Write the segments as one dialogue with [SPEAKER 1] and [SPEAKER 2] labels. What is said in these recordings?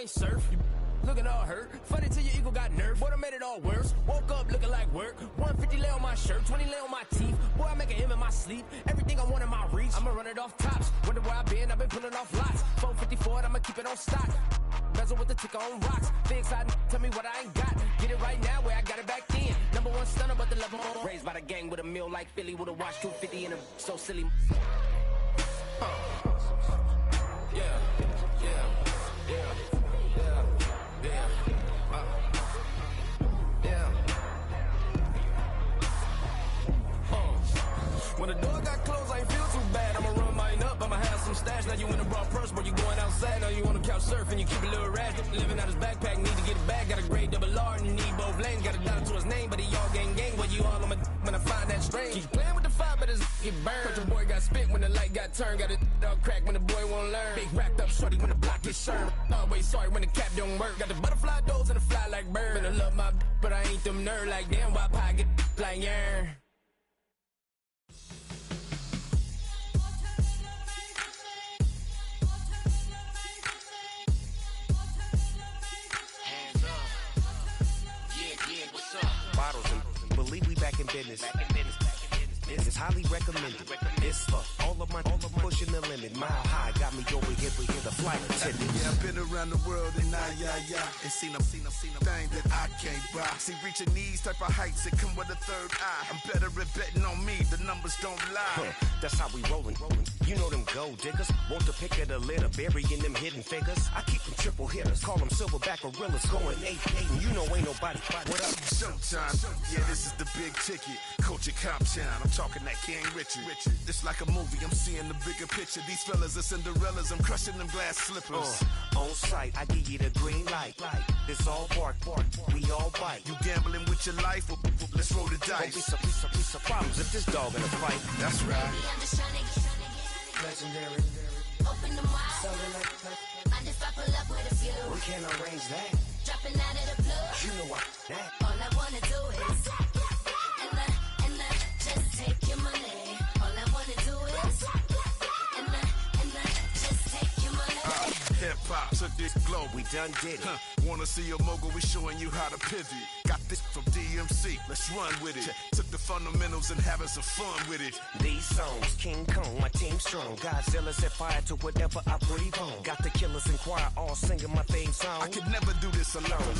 [SPEAKER 1] ain't surf. You looking all hurt. Funny till your ego got nerfed. Boy, I made it all worse. Woke up looking like work. 150 lay on my shirt, 20 lay on my teeth. Boy, I make an M in my sleep. Everything I want in my reach. I'ma run it off tops. Wonder where I've been pulling off lots. 454, I'ma keep it on stock. Bezel with the ticker on rocks. Big side, tell me what I ain't got. Get it right now where I got it back then. Number one stunner, but the level on. Raised by the gang with a meal like Philly. With a watch 250 and a so silly. Yeah, yeah, yeah, yeah, yeah, yeah. When the door got closed, I ain't feel too bad. I'ma run mine up, I'ma have some stash. Now you in a broad purse, but you going outside. Now you on the couch surfing, you keep a little rash. Living out his backpack, need to get it back. Got a grade double R and you need both lanes. Got a dollar to his name, but he all gang. Well, you all on my when I find that strange. Keep playing with the fire, but his get burned. But your boy got spit when the light got turned. Got a dog crack when the boy won't learn. Big wrapped up shorty when the block gets served. Always sorry when the cap don't work. Got the butterfly doors and the fly like bird. And I love my but I ain't them nerd like damn. Why pie get like yeah.
[SPEAKER 2] Bottles and believe we back in business. This is highly recommended. It's for all of my pushing the limit. Mile high got me over here with the flight attendant.
[SPEAKER 3] Yeah, I've been around the world and and seen them thing that I can't buy. See, reaching these type of heights, it come with a third eye. I'm better at betting on me, the numbers don't lie.
[SPEAKER 2] That's how we rollin'. You know them gold diggers, want to pick of the litter, burying them hidden figures. I keep them triple hitters, call them silverback gorillas, going 8-8, and you know ain't nobody. What up?
[SPEAKER 3] Showtime, yeah, this is the big ticket. Culture Cop Town, I'm talking that King Richard. This like a movie, I'm seeing the bigger picture. These fellas are Cinderellas, I'm crushing them glass slippers.
[SPEAKER 2] On sight, I give you the green light. This all bark, we all bite.
[SPEAKER 3] You gambling with your life? Let's roll the dice.
[SPEAKER 2] Don't be piece of problems if this dog in a fight.
[SPEAKER 3] That's right.
[SPEAKER 4] I'm just trying to get
[SPEAKER 1] Legendary.
[SPEAKER 4] Open them wide.
[SPEAKER 1] Something like
[SPEAKER 4] Mind if I pull up with a few?
[SPEAKER 1] we can't arrange that.
[SPEAKER 4] Dropping out of the blue.
[SPEAKER 1] You know what that.
[SPEAKER 4] All I wanna do is and just take your money. All I wanna do is and just take your money.
[SPEAKER 3] Hip hop took this globe.
[SPEAKER 2] We done did it.
[SPEAKER 3] Wanna see a mogul? We showing you how to pivot. Got this from DMC. Let's run with it. Took the fundamentals and having some fun with it.
[SPEAKER 2] These songs, King Kong, my team strong. Godzilla set fire to whatever I breathe on. Got the killers in choir all singing my theme song.
[SPEAKER 3] I could never do this alone.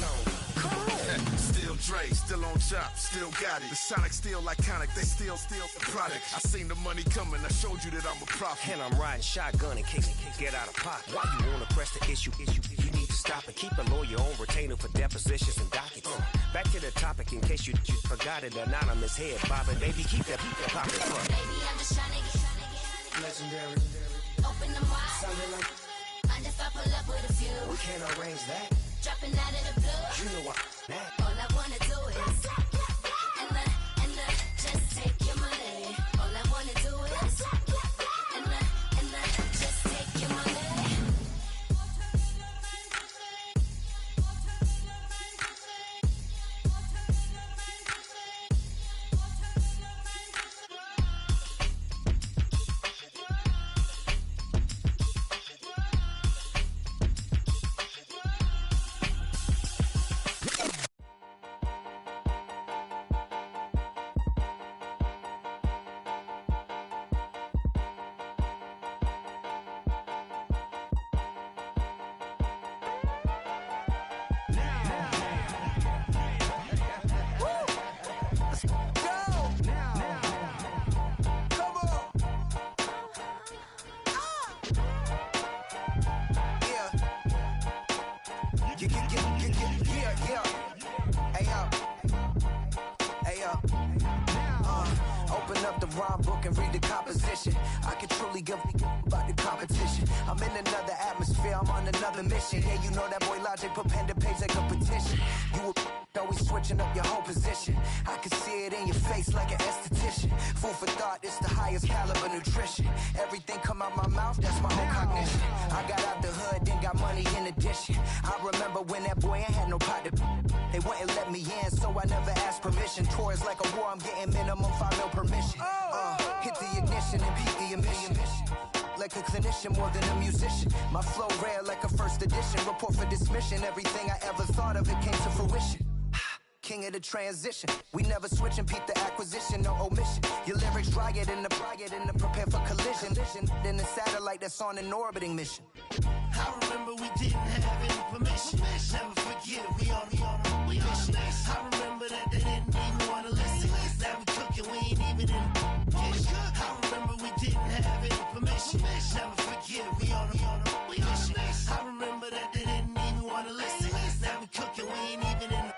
[SPEAKER 2] Come on.
[SPEAKER 3] Still Dre, still on top, still got it. The Sonic still iconic, they still the product. I seen the money coming, I showed you that I'm a prophet.
[SPEAKER 2] And I'm riding shotgun in case get out of pocket. Why you wanna press the issue? You need to stop and keep a lawyer on retainer for depositions and dockets. Back to the topic in case you forgot it. Anonymous head bobbing, baby, keep that pocket front.
[SPEAKER 4] Baby, I'm just trying to get
[SPEAKER 1] Legendary.
[SPEAKER 4] open them wide.
[SPEAKER 1] Something like
[SPEAKER 4] Mind if I pull up with a few?
[SPEAKER 1] we can't arrange that.
[SPEAKER 4] Dropping out of the blue.
[SPEAKER 1] You know what that.
[SPEAKER 4] All I wanna do is and just take your money. All I wanna do is and just take your money.
[SPEAKER 1] Open up the rhyme book and read the composition. I can truly give about the competition. I'm in another atmosphere, I'm on another mission. Yeah, you know that boy Logic put pen to page like a petition. You always switching up your whole position. I can see it in your face like an esthetician. Food for thought, it's the highest caliber nutrition. Everything come out my mouth, that's my own cognition. I got out the hood, then got money in addition. I remember when that boy ain't had no pot to. They wouldn't let me in, so I never asked permission. Tours like a war, I'm getting minimum 5 mil permission. Hit the ignition and beat the emission. Like a clinician. mission more than a musician. My flow rare like a first edition. Report for dismission. Everything I ever thought of, it came to fruition. King of the transition. We never switch and peep the acquisition, no omission. Your lyrics dry it in the prepare for collision. Then the satellite that's on an orbiting mission.
[SPEAKER 5] I remember we didn't have any permission. Never forget we on a mission. I remember that they didn't even want to listen. Now we cooking, we ain't even in the kitchen. I remember we didn't have any permission. Never forget we on a mission. I remember that they didn't even want to listen. Now we cooking, we ain't even in the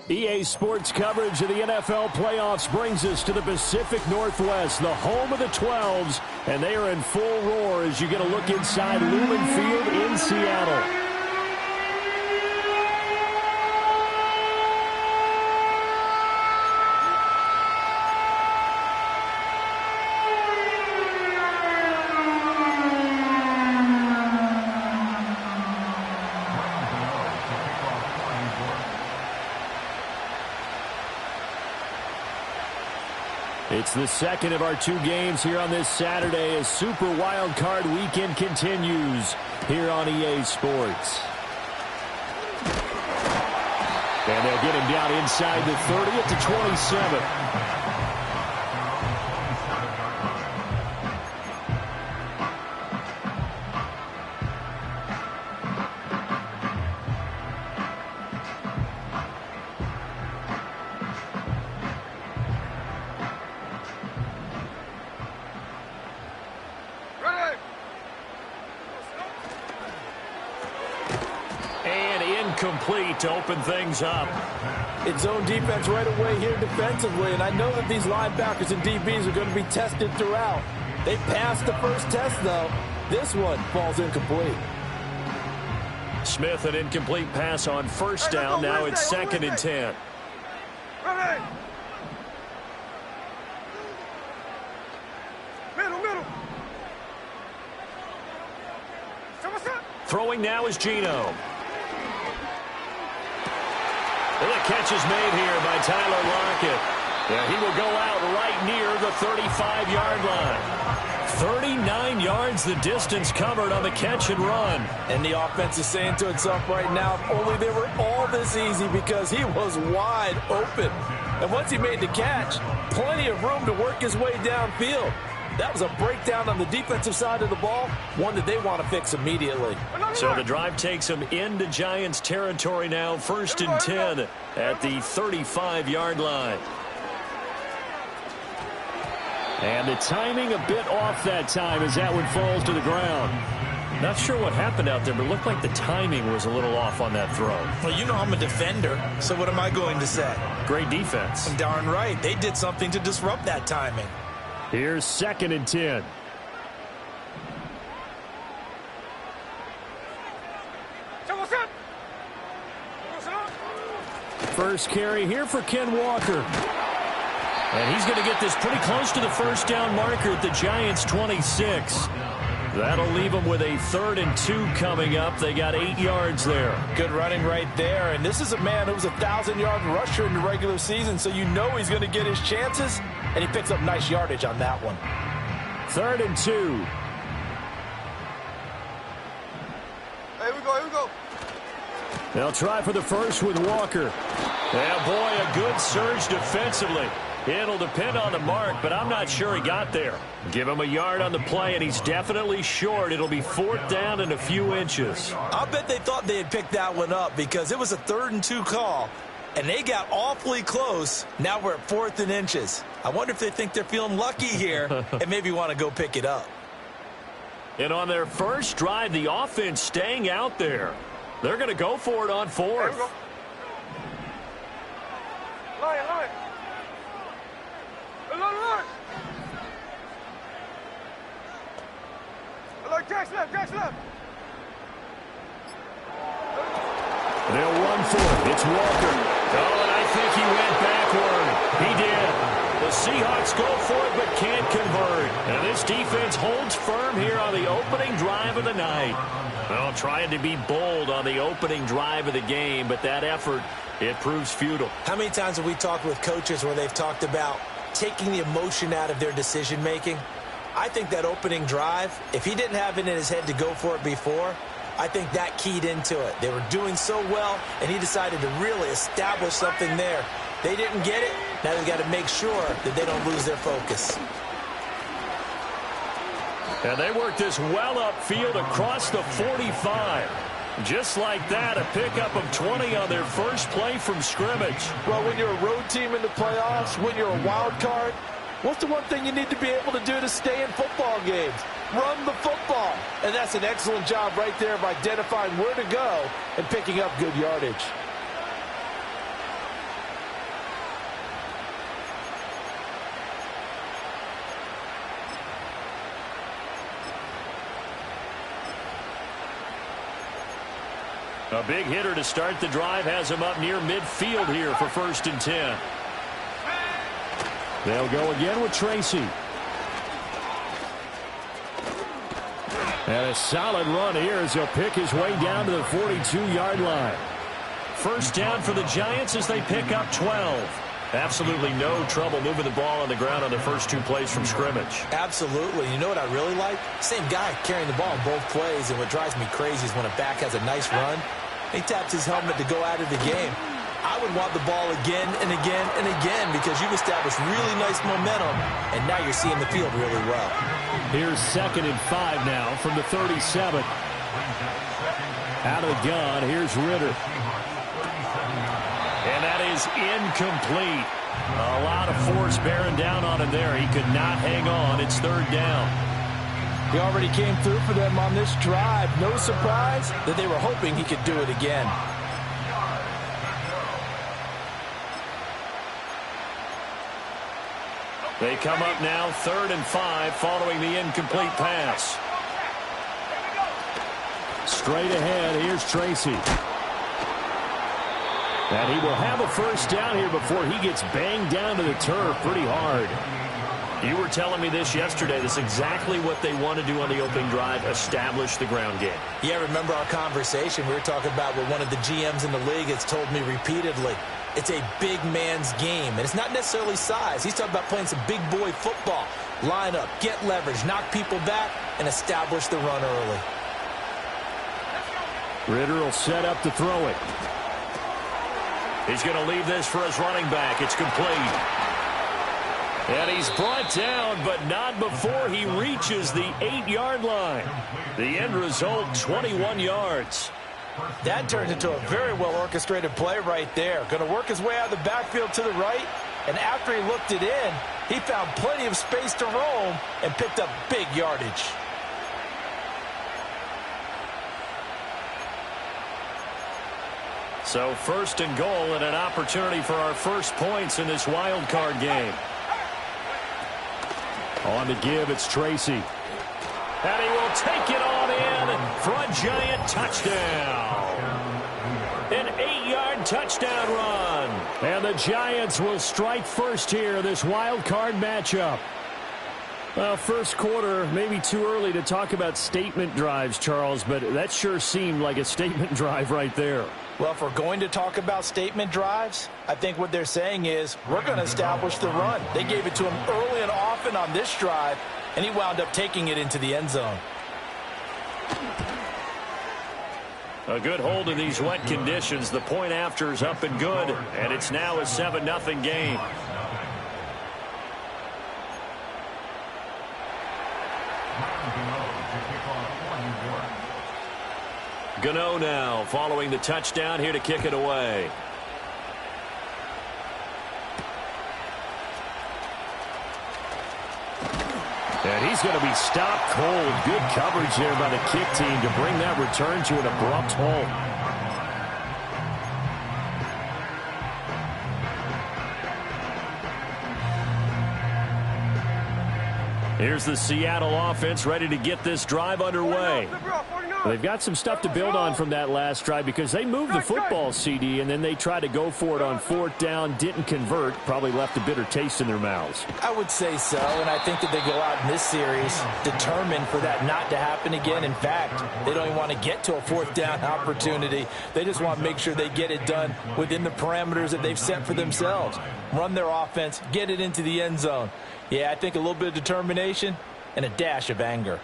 [SPEAKER 6] EA Sports coverage of the NFL playoffs brings us to the Pacific Northwest, the home of the 12s, and they are in full roar as you get a look inside Lumen Field in Seattle. It's the second of our two games here on this Saturday as Super Wildcard Weekend continues here on EA Sports. And they'll get him down inside the 30 at the 27. Complete to open things up.
[SPEAKER 7] It's zone defense right away here defensively, and I know that these linebackers and DBs are going to be tested throughout. They passed the first test, though. This one falls incomplete.
[SPEAKER 6] Smith, an incomplete pass on first down. Now it's 2nd and 10. Throwing now is Geno. And the catch is made here by Tyler Lockett. Yeah, he will go out right near the 35-yard line. 39 yards the distance covered on the catch and run.
[SPEAKER 7] And the offense is saying to itself right now, if only they were all this easy, because he was wide open. And once he made the catch, plenty of room to work his way downfield. That was a breakdown on the defensive side of the ball, one that they want to fix immediately.
[SPEAKER 6] So the drive takes them into Giants territory now, 1st and 10 at the 35-yard line. And the timing a bit off that time as that one falls to the ground. Not sure what happened out there, but it looked like the timing was a little off on that throw.
[SPEAKER 8] Well, you know I'm a defender, so what am I going to say?
[SPEAKER 6] Great defense.
[SPEAKER 8] Darn right. They did something to disrupt that timing.
[SPEAKER 6] Here's 2nd and 10. First carry here for Ken Walker. And he's going to get this pretty close to the first down marker at the Giants' 26. That'll leave them with a 3rd and 2 coming up. They got 8 yards there.
[SPEAKER 7] Good running right there. And this is a man who was a 1,000-yard rusher in the regular season, so you know he's going to get his chances. And he picks up nice yardage on that one.
[SPEAKER 6] 3rd and 2.
[SPEAKER 9] Here we go.
[SPEAKER 6] They'll try for the first with Walker. Yeah, boy, a good surge defensively. It'll depend on the mark, but I'm not sure he got there. Give him a yard on the play, and he's definitely short. It'll be 4th down and a few inches.
[SPEAKER 8] I'll bet they thought they had picked that one up because it was a 3rd and 2 call, and they got awfully close. Now we're at 4th and inches. I wonder if they think they're feeling lucky here and maybe want to go pick it up.
[SPEAKER 6] And on their first drive, the offense staying out there. They're going to go for it on 4th.
[SPEAKER 9] Line. Jack's left.
[SPEAKER 6] for it. It's Walker. Oh, and I think he went backward. He did. The Seahawks go for it but can't convert. And this defense holds firm here on the opening drive of the night. Well, trying to be bold on the opening drive of the game, but that effort, it proves futile.
[SPEAKER 8] How many times have we talked with coaches where they've talked about taking the emotion out of their decision-making? I think that opening drive, if he didn't have it in his head to go for it before, I think that keyed into it. They were doing so well, and he decided to really establish something there. They didn't get it. Now they've got to make sure that they don't lose their focus.
[SPEAKER 6] And they work this well upfield across the 45. Just like that, a pickup of 20 on their first play from scrimmage.
[SPEAKER 7] Well, when you're a road team in the playoffs, when you're a wild card, what's the one thing you need to be able to do to stay in football games? Run the football. And that's an excellent job right there of identifying where to go and picking up good yardage.
[SPEAKER 6] A big hitter to start the drive has him up near midfield here for 1st and 10. They'll go again with Tracy. And a solid run here as he'll pick his way down to the 42-yard line. First down for the Giants as they pick up 12. Absolutely no trouble moving the ball on the ground on the first 2 plays from scrimmage.
[SPEAKER 8] Absolutely. You know what I really like? Same guy carrying the ball in both plays, and what drives me crazy is when a back has a nice run, he taps his helmet to go out of the game. I would want the ball again and again and again because you've established really nice momentum, and now you're seeing the field really well.
[SPEAKER 6] Here's 2nd and 5 now from the 37. Out of the gun, here's Ritter. And that is incomplete. A lot of force bearing down on him there. He could not hang on. It's 3rd down.
[SPEAKER 7] He already came through for them on this drive. No surprise that they were hoping he could do it again.
[SPEAKER 6] They come up now 3rd and 5 following the incomplete pass. Straight ahead, here's Tracy. And he will have a first down here before he gets banged down to the turf pretty hard. You were telling me this yesterday. This is exactly what they want to do on the opening drive, establish the ground game.
[SPEAKER 8] Yeah, remember our conversation? We were talking about what one of the GMs in the league has told me repeatedly. It's a big man's game, and it's not necessarily size. He's talking about playing some big boy football. Line up, get leverage, knock people back, and establish the run early.
[SPEAKER 6] Ritter will set up to throw it. He's going to leave this for his running back. It's complete. And he's brought down, but not before he reaches the 8-yard line. The end result, 21 yards.
[SPEAKER 8] That turns into a very well-orchestrated play right there. Going to work his way out of the backfield to the right, and after he looked it in, he found plenty of space to roam and picked up big yardage.
[SPEAKER 6] So 1st and goal and an opportunity for our first points in this wild card game. On the give, it's Tracy. And he will take it on in for a Giant touchdown. An 8-yard touchdown run. And the Giants will strike first here in this wild card matchup. Well, first quarter, maybe too early to talk about statement drives, Charles, but that sure seemed like a statement drive right there.
[SPEAKER 8] Well, if we're going to talk about statement drives, I think what they're saying is we're going to establish the run. They gave it to him early and often on this drive, and he wound up taking it into the end zone.
[SPEAKER 6] A good hold in these wet conditions. The point after is up and good, and it's now a 7-0 game. Gano now following the touchdown here to kick it away. And he's going to be stopped cold. Good coverage there by the kick team to bring that return to an abrupt halt. Here's the Seattle offense ready to get this drive underway. They've got some stuff to build on from that last drive because they moved the football, CD, and then they tried to go for it on fourth down, didn't convert, probably left a bitter taste in their mouths.
[SPEAKER 8] I would say so, and I think that they go out in this series determined for that not to happen again. In fact, they don't even want to get to a fourth down opportunity. They just want to make sure they get it done within the parameters that they've set for themselves. Run their offense, get it into the end zone. Yeah, I think a little bit of determination and a dash of anger.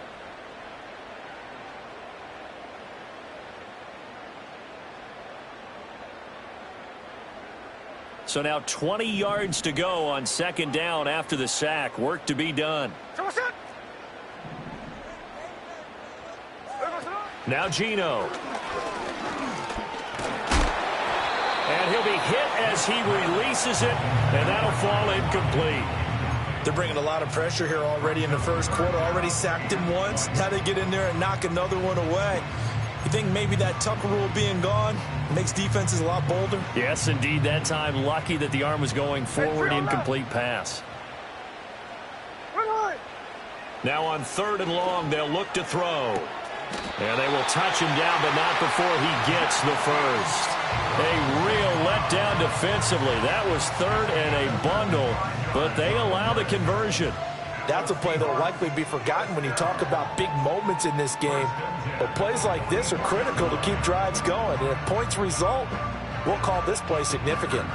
[SPEAKER 6] So now 20 yards to go on second down after the sack. Work to be done. Now Gino. And he'll be hit as he releases it, and that'll fall incomplete.
[SPEAKER 8] They're bringing a lot of pressure here already in the first quarter. Already sacked him once. Now they get in there and knock another one away. You think maybe that Tucker rule being gone makes defenses a lot bolder?
[SPEAKER 6] Yes, indeed. That time, lucky that the arm was going forward. Incomplete pass. Now on third and long, they'll look to throw. And they will touch him down, but not before he gets the first. A real letdown defensively. That was third and a bundle, but they allow the conversion.
[SPEAKER 8] That's a play that will likely be forgotten when you talk about big moments in this game. But plays like this are critical to keep drives going. And if points result, we'll call this play significant.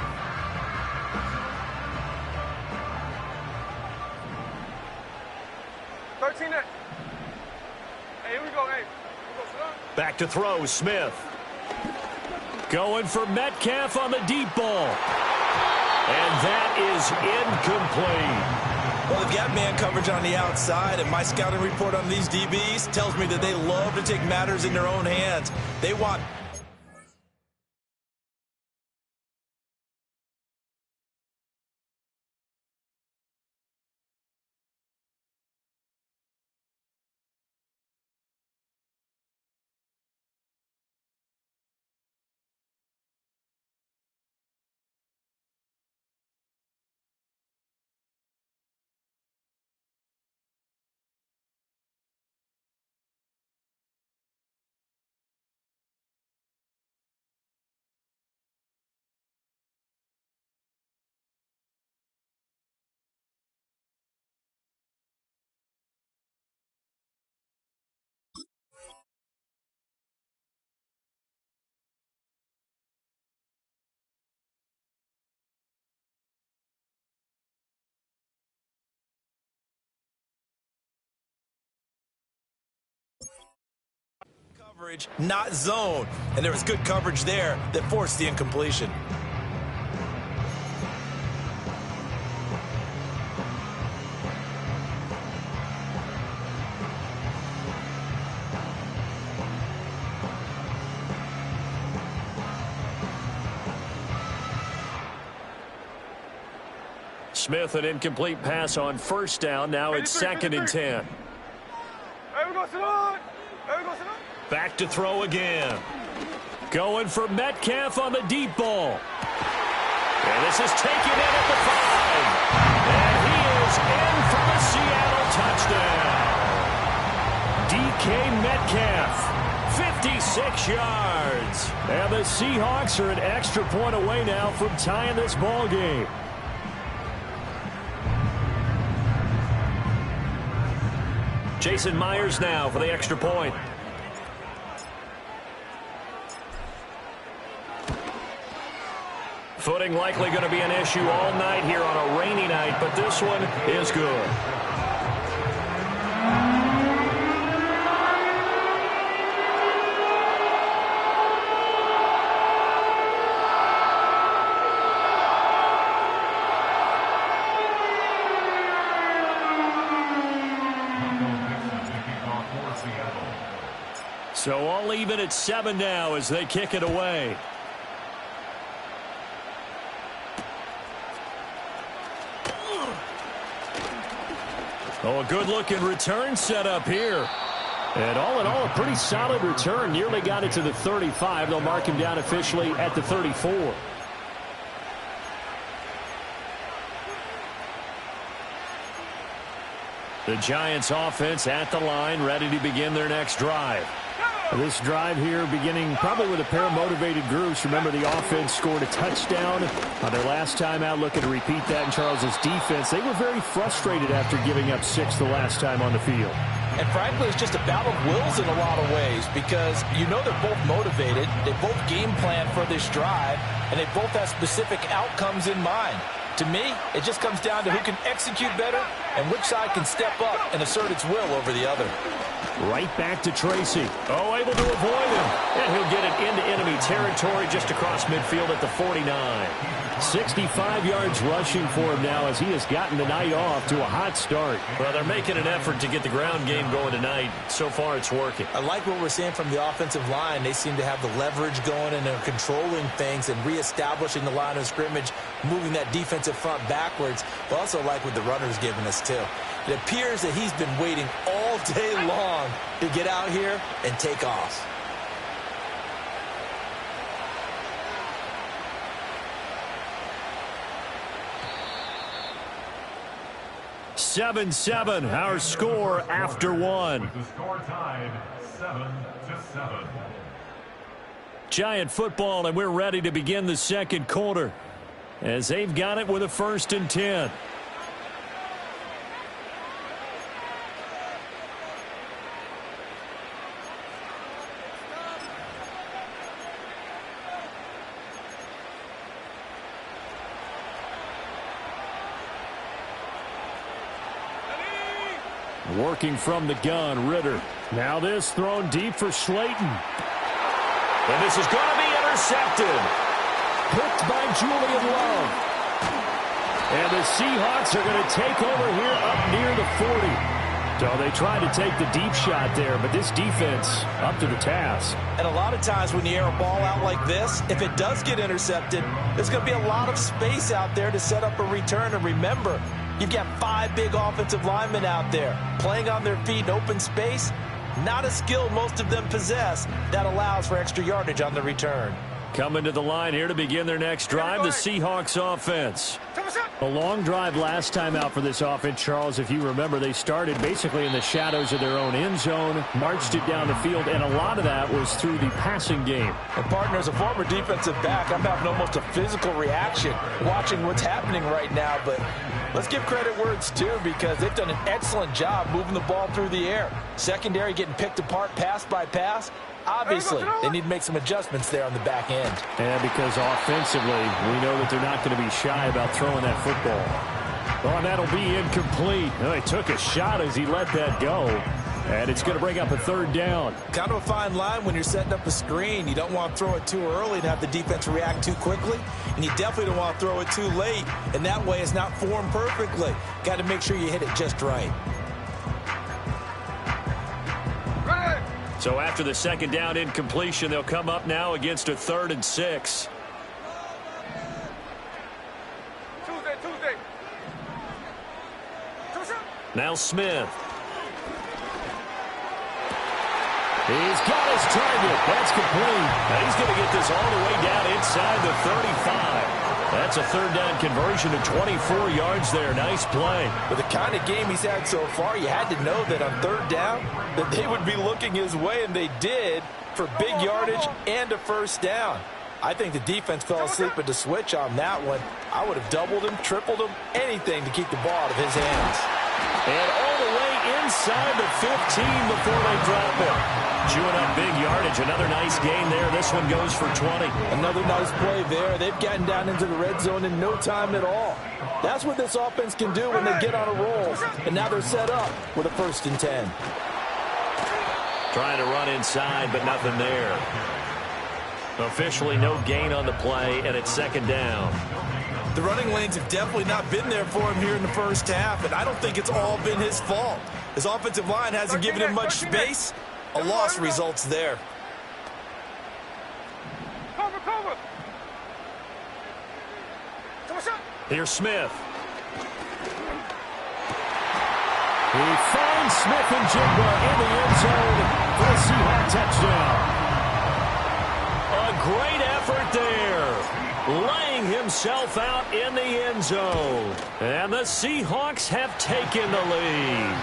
[SPEAKER 6] Back to throw, Smith. Going for Metcalf on the deep ball. And that is incomplete.
[SPEAKER 8] Well, they've got man coverage on the outside, and my scouting report on these DBs tells me that they love to take matters in their own hands. They want... coverage, not zone. And there was good coverage there that forced the incompletion.
[SPEAKER 6] Smith, an incomplete pass on first down. Now it's second and 10. Back to throw again. Going for Metcalf on the deep ball. And this is taken in at the 5. And he is in for the Seattle touchdown. DK Metcalf, 56 yards. And the Seahawks are an extra point away now from tying this ball game. Jason Myers now for the extra point. Footing likely going to be an issue all night here on a rainy night, but this one is good. So all even at 7 now as they kick it away. Oh, a good-looking return set up here. And all in all, a pretty solid return. Nearly got it to the 35. They'll mark him down officially at the 34. The Giants offense at the line, ready to begin their next drive. This drive here beginning probably with a pair of motivated groups. Remember, the offense scored a touchdown on their last time out. Looking to repeat that in Charles's defense. They were very frustrated after giving up 6 the last time on the field.
[SPEAKER 8] And frankly, it's just a battle of wills in a lot of ways because you know they're both motivated. They both game plan for this drive, and they both have specific outcomes in mind. To me, it just comes down to who can execute better and which side can step up and assert its will over the other.
[SPEAKER 6] Right back to Tracy. Oh, able to avoid him. And he'll get it into enemy territory just across midfield at the 49. 65 yards rushing for him now as he has gotten the night off to a hot start.
[SPEAKER 7] Well, they're making an effort to get the ground game going tonight. So far, it's working.
[SPEAKER 8] I like what we're seeing from the offensive line. They seem to have the leverage going, and they're controlling things and reestablishing the line of scrimmage, moving that defensive front backwards. I also like what the runner's giving us, too. It appears that he's been waiting all day long to get out here and take off.
[SPEAKER 6] Seven, our score after one.
[SPEAKER 10] The score tied 7-7.
[SPEAKER 6] Giant football, and we're ready to begin the second quarter as they've got it with a 1st and 10. Working from the gun, Ritter. Now this thrown deep for Slayton.
[SPEAKER 7] And this is going to be intercepted.
[SPEAKER 6] Picked by Julian Love. And the Seahawks are going to take over here up near the 40. So they tried to take the deep shot there, but this defense up to the task.
[SPEAKER 8] And a lot of times when you air a ball out like this, if it does get intercepted, there's going to be a lot of space out there to set up a return. And remember, you've got 5 big offensive linemen out there playing on their feet in open space. Not a skill most of them possess that allows for extra yardage on the return.
[SPEAKER 6] Coming to the line here to begin their next drive, the Seahawks offense. A long drive last time out for this offense, Charles. If you remember, they started basically in the shadows of their own end zone, marched it down the field, and a lot of that was through the passing game.
[SPEAKER 8] And partner, as a former defensive back, I'm having almost a physical reaction watching what's happening right now, but let's give credit where it's due because they've done an excellent job moving the ball through the air. Secondary getting picked apart pass by pass. Obviously, they need to make some adjustments there on the back end.
[SPEAKER 6] Yeah, because offensively, we know that they're not going to be shy about throwing that football. Well, and that'll be incomplete. Well, he took a shot as he let that go. And it's going to bring up a 3rd down.
[SPEAKER 8] Kind of a fine line when you're setting up a screen. You don't want to throw it too early and have the defense react too quickly. And you definitely don't want to throw it too late. And that way it's not formed perfectly. Got to make sure you hit it just right.
[SPEAKER 6] So after the 2nd down incompletion, they'll come up now against a 3rd and 6.
[SPEAKER 9] Tuesday.
[SPEAKER 6] Now Smith. He's got his target. That's complete. Now he's going to get this all the way down inside the 35. That's a 3rd down conversion of 24 yards there. Nice play.
[SPEAKER 8] With the kind of game he's had so far, you had to know that on 3rd down that they would be looking his way, and they did for big yardage and a 1st down. I think the defense fell asleep at the switch on that one. I would have doubled him, tripled him, anything to keep the ball out of his hands.
[SPEAKER 6] And all the way inside the 15 before they drop it. Chewing up big yardage. Another nice gain there. This one goes for 20.
[SPEAKER 8] Another nice play there. They've gotten down into the red zone in no time at all. That's what this offense can do when they get on a roll. And now they're set up with a 1st and 10.
[SPEAKER 6] Trying to run inside, but nothing there. Officially no gain on the play, and it's 2nd down.
[SPEAKER 8] The running lanes have definitely not been there for him here in the 1st half, and I don't think it's all been his fault. His offensive line hasn't given him much space. A loss results there.
[SPEAKER 9] Cover.
[SPEAKER 6] Here's Smith. He finds Smith and Jigba in the end zone for a Seahawk touchdown. A great effort there. Laying himself out in the end zone. And the Seahawks have taken the lead.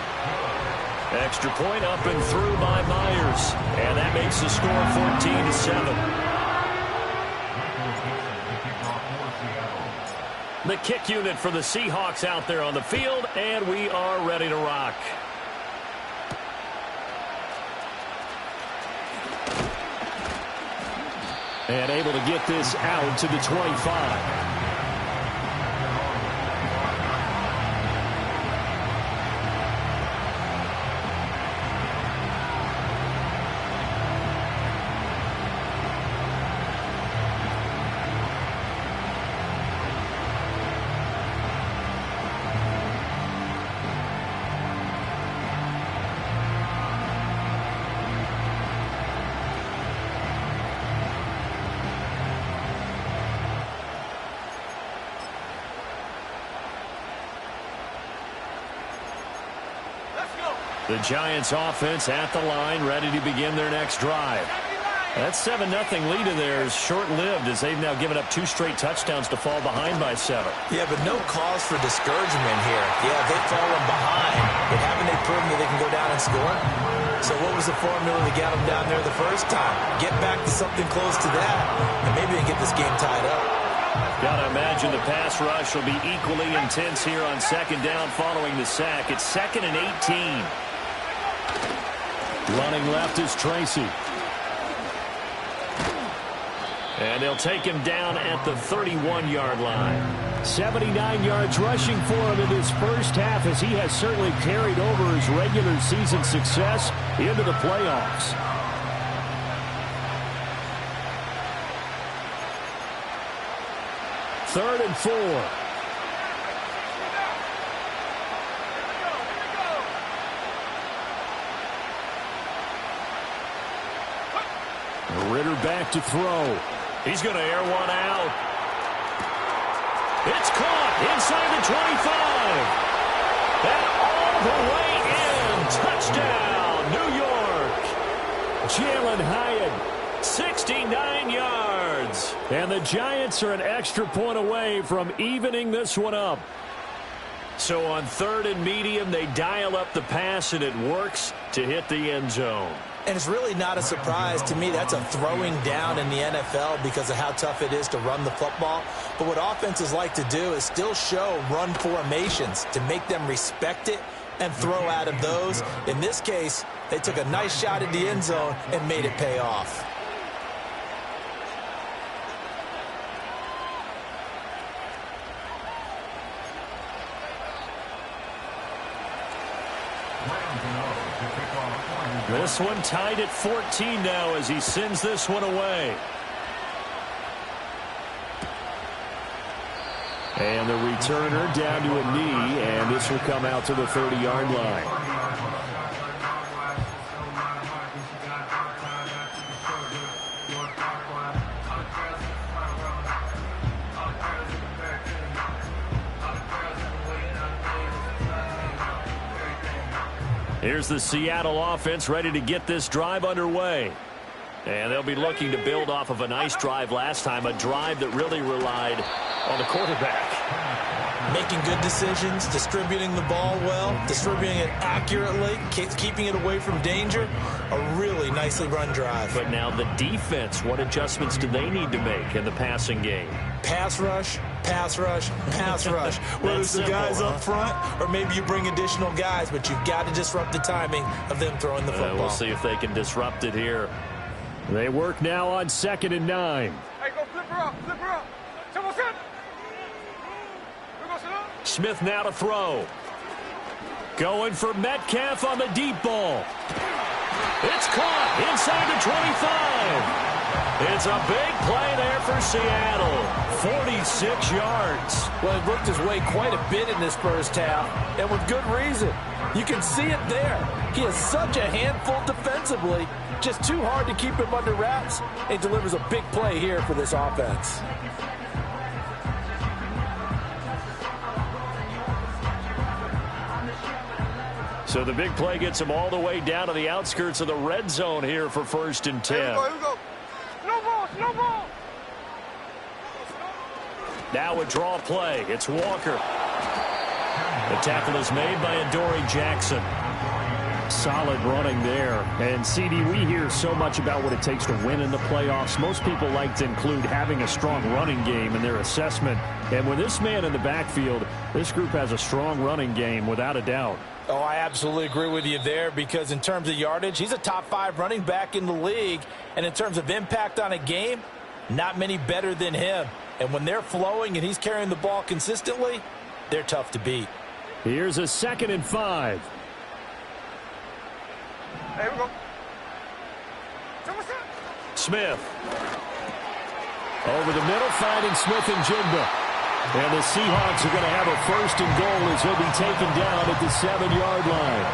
[SPEAKER 6] Extra point up and through by Myers. And that makes the score 14-7. The kick unit for the Seahawks out there on the field, and we are ready to rock. And able to get this out to the 25. The Giants offense at the line, ready to begin their next drive. That 7-0 lead of theirs short-lived as they've now given up 2 straight touchdowns to fall behind by 7.
[SPEAKER 8] Yeah, but no cause for discouragement here. Yeah, they've fallen behind, but haven't they proven that they can go down and score? So what was the formula to get them down there the first time? Get back to something close to that, and maybe they get this game tied up.
[SPEAKER 6] Gotta imagine the pass rush will be equally intense here on second down following the sack. It's 2nd and 18. Running left is Tracy. And they'll take him down at the 31-yard line. 79 yards rushing for him in this first half as he has certainly carried over his regular season success into the playoffs. Third and 4. Ritter back to throw. He's going to air one out. It's caught inside the 25. And all the way in. Touchdown, New York. Jalen Hyatt, 69 yards. And the Giants are an extra point away from evening this one up. So on 3rd and medium, they dial up the pass, and it works to hit the end zone.
[SPEAKER 8] And it's really not a surprise to me. That's a throwing down in the NFL because of how tough it is to run the football. But what offenses like to do is still show run formations to make them respect it and throw out of those. In this case, they took a nice shot at the end zone and made it pay off.
[SPEAKER 6] This one tied at 14 now as he sends this one away. And the returner down to a knee, and this will come out to the 30-yard line. Here's the Seattle offense ready to get this drive underway. And they'll be looking to build off of a nice drive last time, a drive that really relied on the quarterback.
[SPEAKER 8] Making good decisions, distributing the ball well, distributing it accurately, keeping it away from danger. A really nicely run drive.
[SPEAKER 6] But now the defense, what adjustments do they need to make in the passing game?
[SPEAKER 8] Pass rush, pass rush, pass rush. Whether it's the guys up front or maybe you bring additional guys, but you've got to disrupt the timing of them throwing the football.
[SPEAKER 6] We'll see if they can disrupt it here. They work now on 2nd and 9.
[SPEAKER 9] Hey, go flip her up, flip her up.
[SPEAKER 6] Smith now to throw. Going for Metcalf on the deep ball. It's caught inside the 25. It's a big play there for Seattle. 46 yards.
[SPEAKER 7] Well, he worked his way quite a bit in this first half, and with good reason. You can see it there. He is such a handful defensively. Just too hard to keep him under wraps. He delivers a big play here for this offense.
[SPEAKER 6] So the big play gets him all the way down to the outskirts of the red zone here for 1st and 10.
[SPEAKER 9] Here we go. No ball, no ball.
[SPEAKER 6] Now a draw play. It's Walker. The tackle is made by Adoree Jackson. Solid running there. And, CD, we hear so much about what it takes to win in the playoffs. Most people like to include having a strong running game in their assessment. And with this man in the backfield, this group has a strong running game without a doubt.
[SPEAKER 8] Oh, I absolutely agree with you there because in terms of yardage, he's a top 5 running back in the league. And in terms of impact on a game, not many better than him. And when they're flowing and he's carrying the ball consistently, they're tough to beat.
[SPEAKER 6] Here's a 2nd and 5.
[SPEAKER 9] There we go.
[SPEAKER 6] Smith. Over the middle, finding Smith and Jigba. And the Seahawks are going to have a 1st and goal as he'll be taken down at the 7-yard line.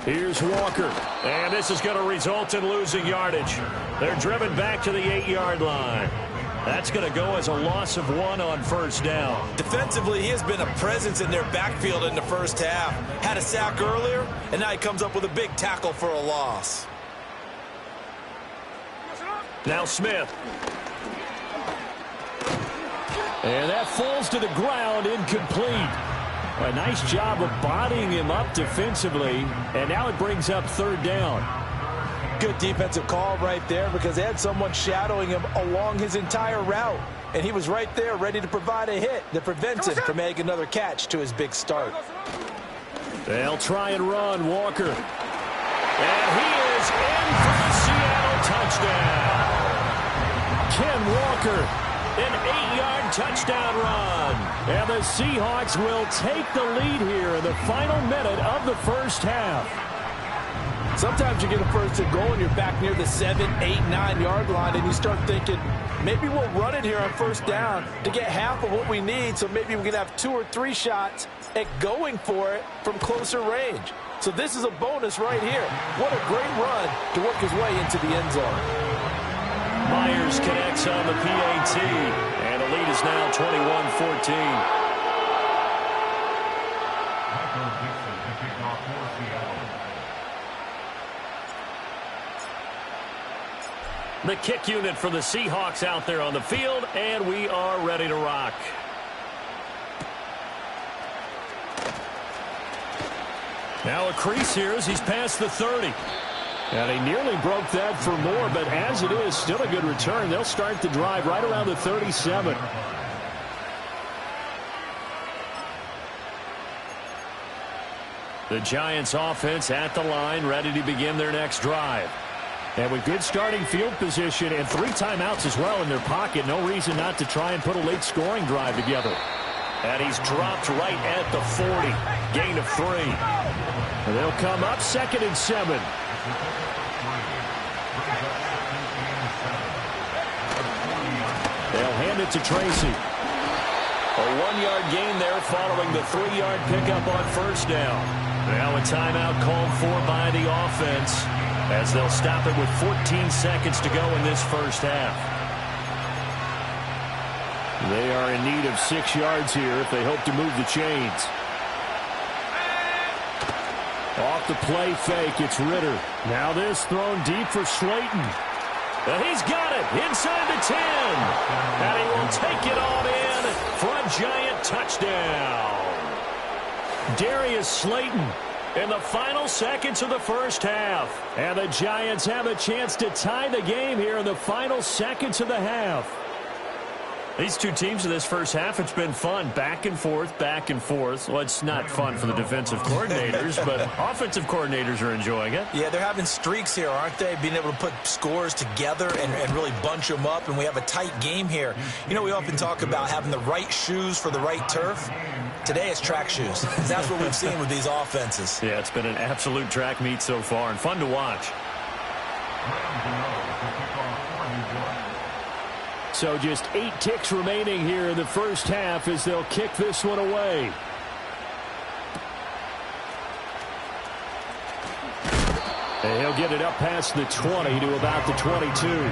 [SPEAKER 6] Here's Walker. And this is going to result in losing yardage. They're driven back to the 8-yard line. That's going to go as a loss of 1 on 1st down.
[SPEAKER 8] Defensively, he has been a presence in their backfield in the first half. Had a sack earlier, and now he comes up with a big tackle for a loss.
[SPEAKER 6] Now Smith. And that falls to the ground, incomplete. A nice job of bodying him up defensively, and now it brings up 3rd down.
[SPEAKER 8] Good defensive call right there because they had someone shadowing him along his entire route. And he was right there ready to provide a hit that prevents him from making another catch to his big start.
[SPEAKER 6] They'll try and run, Walker. And he is in for the Seattle touchdown. Ken Walker, an 8-yard touchdown run. And the Seahawks will take the lead here in the final minute of the first half.
[SPEAKER 8] Sometimes you get a 1st and goal and you're back near the 7, 8, 9-yard line and you start thinking, maybe we'll run it here on 1st down to get half of what we need, so maybe we can have 2 or 3 shots at going for it from closer range. So this is a bonus right here. What a great run to work his way into the end zone.
[SPEAKER 6] Myers connects on the PAT, and the lead is now 21-14. The kick unit for the Seahawks out there on the field, and we are ready to rock. Now a crease here as he's past the 30. And he nearly broke that for more, but as it is, still a good return. They'll start the drive right around the 37. The Giants offense at the line, ready to begin their next drive. And with good starting field position and 3 timeouts as well in their pocket, no reason not to try and put a late scoring drive together. And he's dropped right at the 40. Gain of 3. And they'll come up 2nd and 7. They'll hand it to Tracy. A 1-yard gain there following the 3-yard pickup on 1st down. Now a timeout called for by the offense, as they'll stop it with 14 seconds to go in this first half. They are in need of 6 yards here if they hope to move the chains. Off the play fake, it's Ritter. Now this thrown deep for Slayton. And he's got it inside the 10. And he will take it on in for a Giant touchdown. Darius Slayton in the final seconds of the first half. And the Giants have a chance to tie the game here in the final seconds of the half. These two teams in this first half, it's been fun. Back and forth, back and forth. Well, it's not fun for the defensive coordinators, but offensive coordinators are enjoying it.
[SPEAKER 8] Yeah, they're having streaks here, aren't they? Being able to put scores together and really bunch them up, and we have a tight game here. You know, we often talk about having the right shoes for the right turf. Today it's track shoes. That's what we've seen with these offenses.
[SPEAKER 6] Yeah, it's been an absolute track meet so far and fun to watch. So just 8 ticks remaining here in the first half as they'll kick this one away. And he'll get it up past the 20 to about the 22.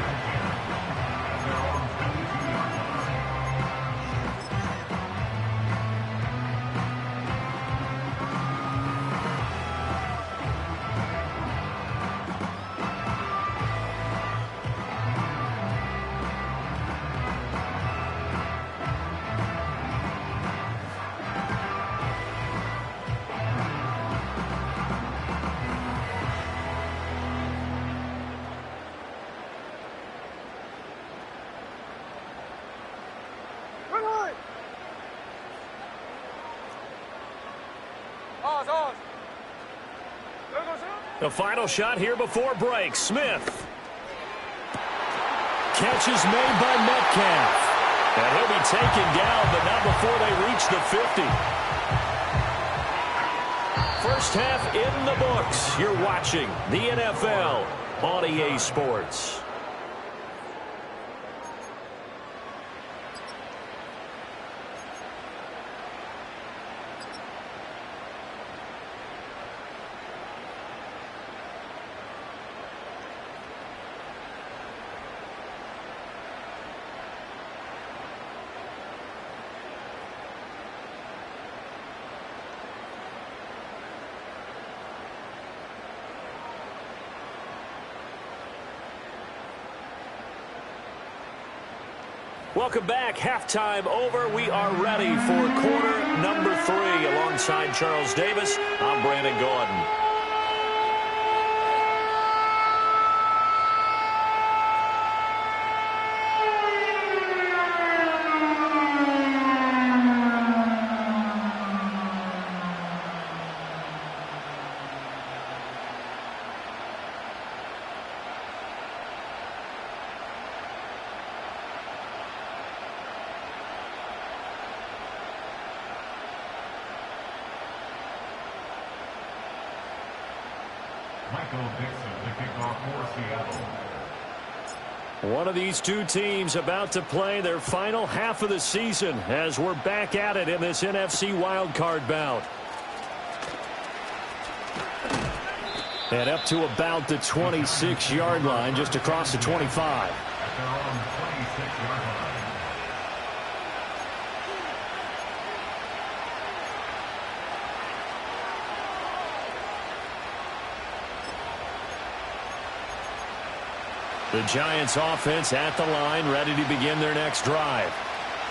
[SPEAKER 6] The final shot here before break. Smith. Catch is made by Metcalf. And he'll be taken down, but not before they reach the 50. First half in the books. You're watching the NFL on EA Sports. Welcome back. Halftime over. We are ready for quarter number 3. Alongside Charles Davis, I'm Brandon Gordon. One of these two teams about to play their final half of the season as we're back at it in this NFC Wildcard bout. And up to about the 26-yard line, just across the 25. The Giants offense at the line, ready to begin their next drive.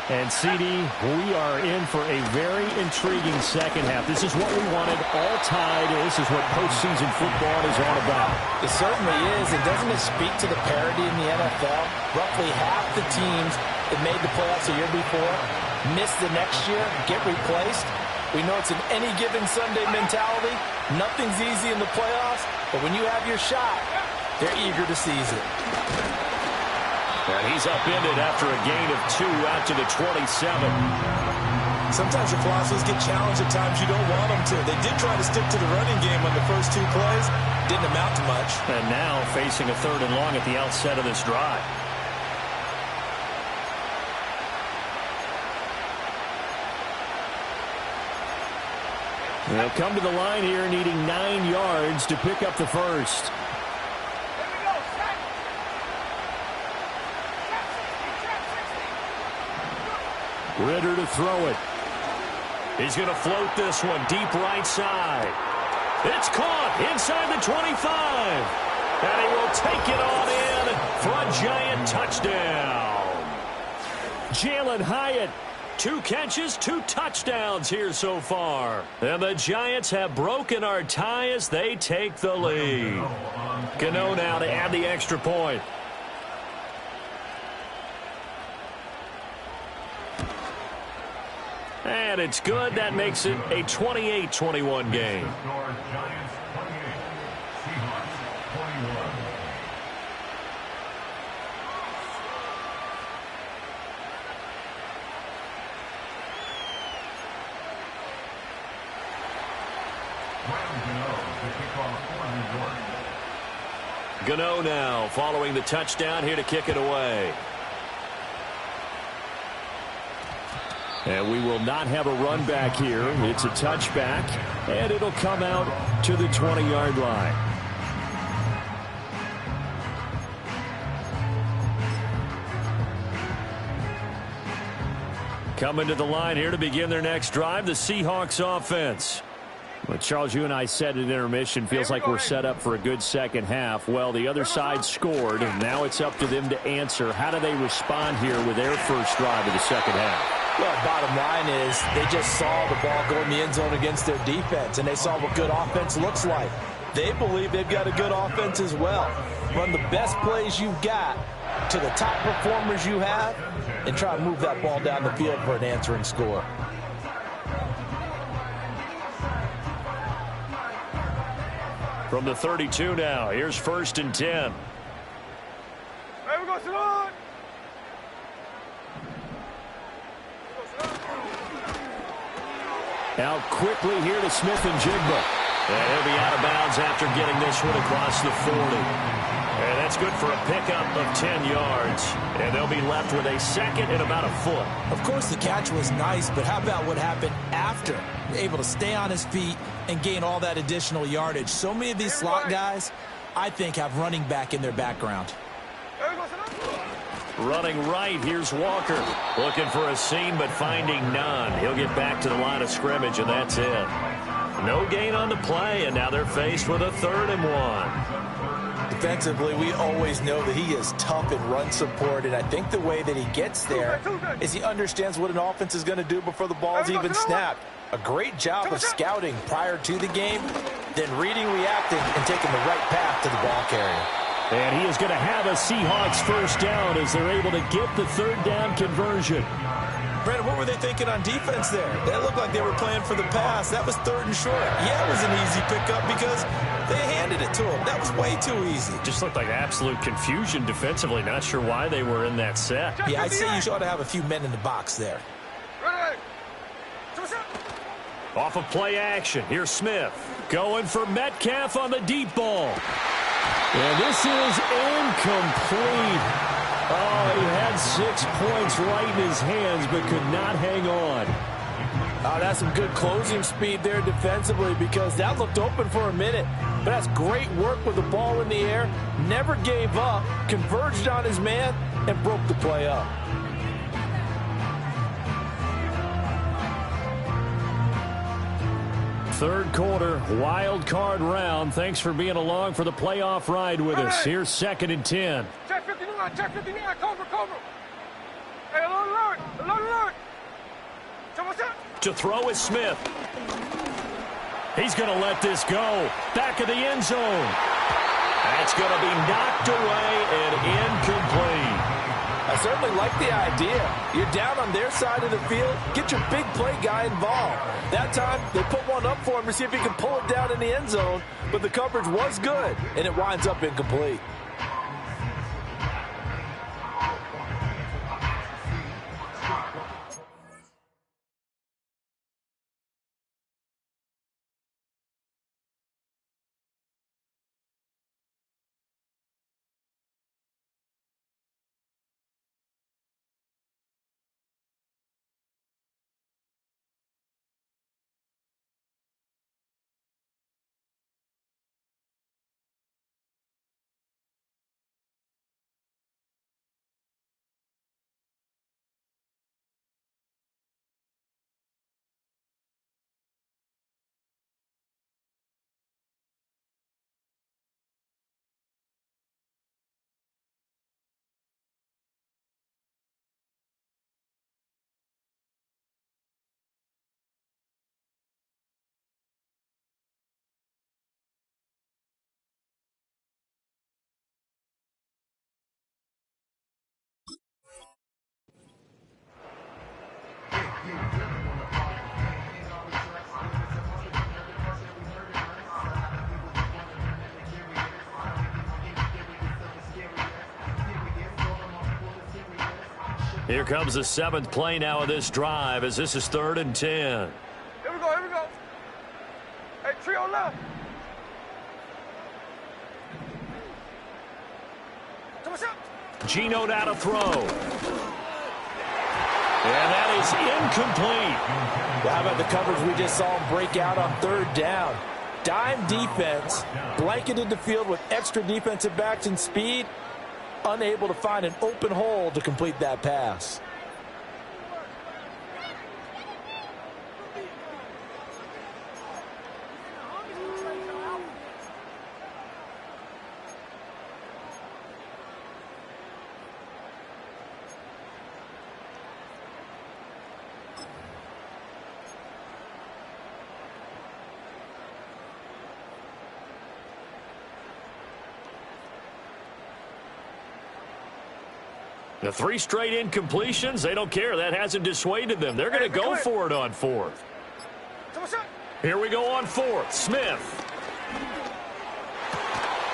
[SPEAKER 6] And CD, we are in for a very intriguing second half. This is what we wanted all tied. This is what postseason football is all about.
[SPEAKER 8] It certainly is. And doesn't it speak to the parity in the NFL? Roughly half the teams that made the playoffs a year before miss the next year, get replaced. We know it's an any given Sunday mentality. Nothing's easy in the playoffs, but when you have your shot, they're eager to seize it.
[SPEAKER 6] And he's upended after a gain of 2 out to the 27.
[SPEAKER 7] Sometimes your philosophies get challenged at times you don't want them to. They did try to stick to the running game on the first 2 plays. Didn't amount to much.
[SPEAKER 6] And now facing a 3rd and long at the outset of this drive. They'll come to the line here needing 9 yards to pick up the first. Ritter to throw it. He's going to float this one deep right side. It's caught inside the 25. And he will take it on in for a Giant touchdown. Jalen Hyatt, 2 catches, 2 touchdowns here so far. And the Giants have broken our tie as they take the lead. Gano now to add the extra point. And it's good. That makes it a 28-21 game.
[SPEAKER 10] Giants 28, Seahawks 21.
[SPEAKER 6] Gano now following the touchdown here to kick it away. And we will not have a run back here. It's a touchback, and it'll come out to the 20-yard line. Coming to the line here to begin their next drive, the Seahawks offense. Well, Charles, you and I said at intermission, feels like we're set up for a good second half. Well, the other side scored, and now it's up to them to answer. How do they respond here with their first drive of the second half?
[SPEAKER 8] Well, bottom line is they just saw the ball go in the end zone against their defense, and they saw what good offense looks like. They believe they've got a good offense as well. Run the best plays you've got to the top performers you have, and try to move that ball down the field for an answering score.
[SPEAKER 6] From the 32 now, here's 1st and 10.
[SPEAKER 9] Hey, we go Salon.
[SPEAKER 6] Out quickly here to Smith and Jigba. And he'll be out of bounds after getting this one across the 40. And that's good for a pickup of 10 yards. And they'll be left with a 2nd and about a foot.
[SPEAKER 8] Of course, the catch was nice, but how about what happened after? Able to stay on his feet and gain all that additional yardage. So many of these slot guys, I think, have running back in their background.
[SPEAKER 6] Running right, here's Walker. Looking for a seam, but finding none. He'll get back to the line of scrimmage, and that's it. No gain on the play, and now they're faced with a 3rd and 1.
[SPEAKER 8] Defensively, we always know that he is tough in run support, and I think the way that he gets there is he understands what an offense is going to do before the ball's even snapped. A great job of scouting prior to the game, then reading, reacting, and taking the right path to the ball carrier.
[SPEAKER 6] And he is going to have a Seahawks 1st down as they're able to get the 3rd down conversion.
[SPEAKER 8] Brandon, what were they thinking on defense there? That looked like they were playing for the pass. That was 3rd and short. Yeah, it was an easy pickup because they handed it to him. That was way too easy.
[SPEAKER 6] Just looked like absolute confusion defensively. Not sure why they were in that set.
[SPEAKER 8] Yeah, I'd say you ought to have a few men in the box there.
[SPEAKER 6] Off of play action, here's Smith. Going for Metcalf on the deep ball. And this is incomplete. Oh, he had 6 points right in his hands, but could not hang on.
[SPEAKER 7] Oh, that's some good closing speed there defensively because that looked open for a minute. But that's great work with the ball in the air. Never gave up, converged on his man, and broke the play up.
[SPEAKER 6] Third quarter, wild card round. Thanks for being along for the playoff ride with us. Here's 2nd and 10.
[SPEAKER 9] Check 59, cover. Hey, alert.
[SPEAKER 6] To throw is Smith. He's going to let this go. Back of the end zone. That's going to be knocked away and incomplete.
[SPEAKER 7] I certainly like the idea. You're down on their side of the field. Get your big play guy involved. That time, they put one up for him to see if he can pull it down in the end zone. But the coverage was good, and it winds up incomplete.
[SPEAKER 6] Here comes the 7th play now of this drive as this is 3rd and 10.
[SPEAKER 9] Here we go. Hey, trio left.
[SPEAKER 6] Gino now to throw. And that is incomplete.
[SPEAKER 7] Well, how about the coverage we just saw him break out on 3rd down? Dime defense, blanketed the field with extra defensive backs and speed, unable to find an open hole to complete that pass.
[SPEAKER 6] The 3 straight incompletions, they don't care. That hasn't dissuaded them. They're going to go for it on 4th. Here we go on 4th. Smith.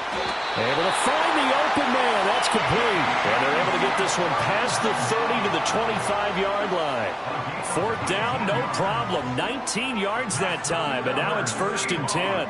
[SPEAKER 6] Able to find the open man. That's complete. And they're able to get this one past the 30 to the 25-yard line. 4th down, no problem. 19 yards that time, and now it's 1st and 10.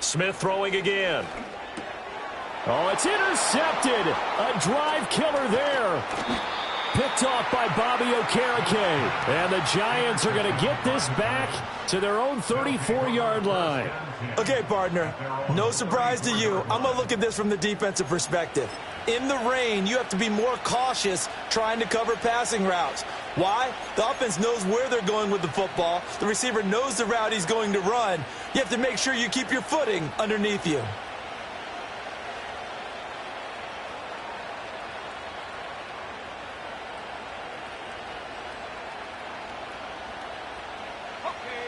[SPEAKER 6] Smith throwing again. Oh, it's intercepted. A drive killer there. Picked off by Bobby Okereke. And the Giants are going to get this back to their own 34-yard line.
[SPEAKER 8] Okay, partner, no surprise to you. I'm going to look at this from the defensive perspective. In the rain, you have to be more cautious trying to cover passing routes. Why? The offense knows where they're going with the football. The receiver knows the route he's going to run. You have to make sure you keep your footing underneath you.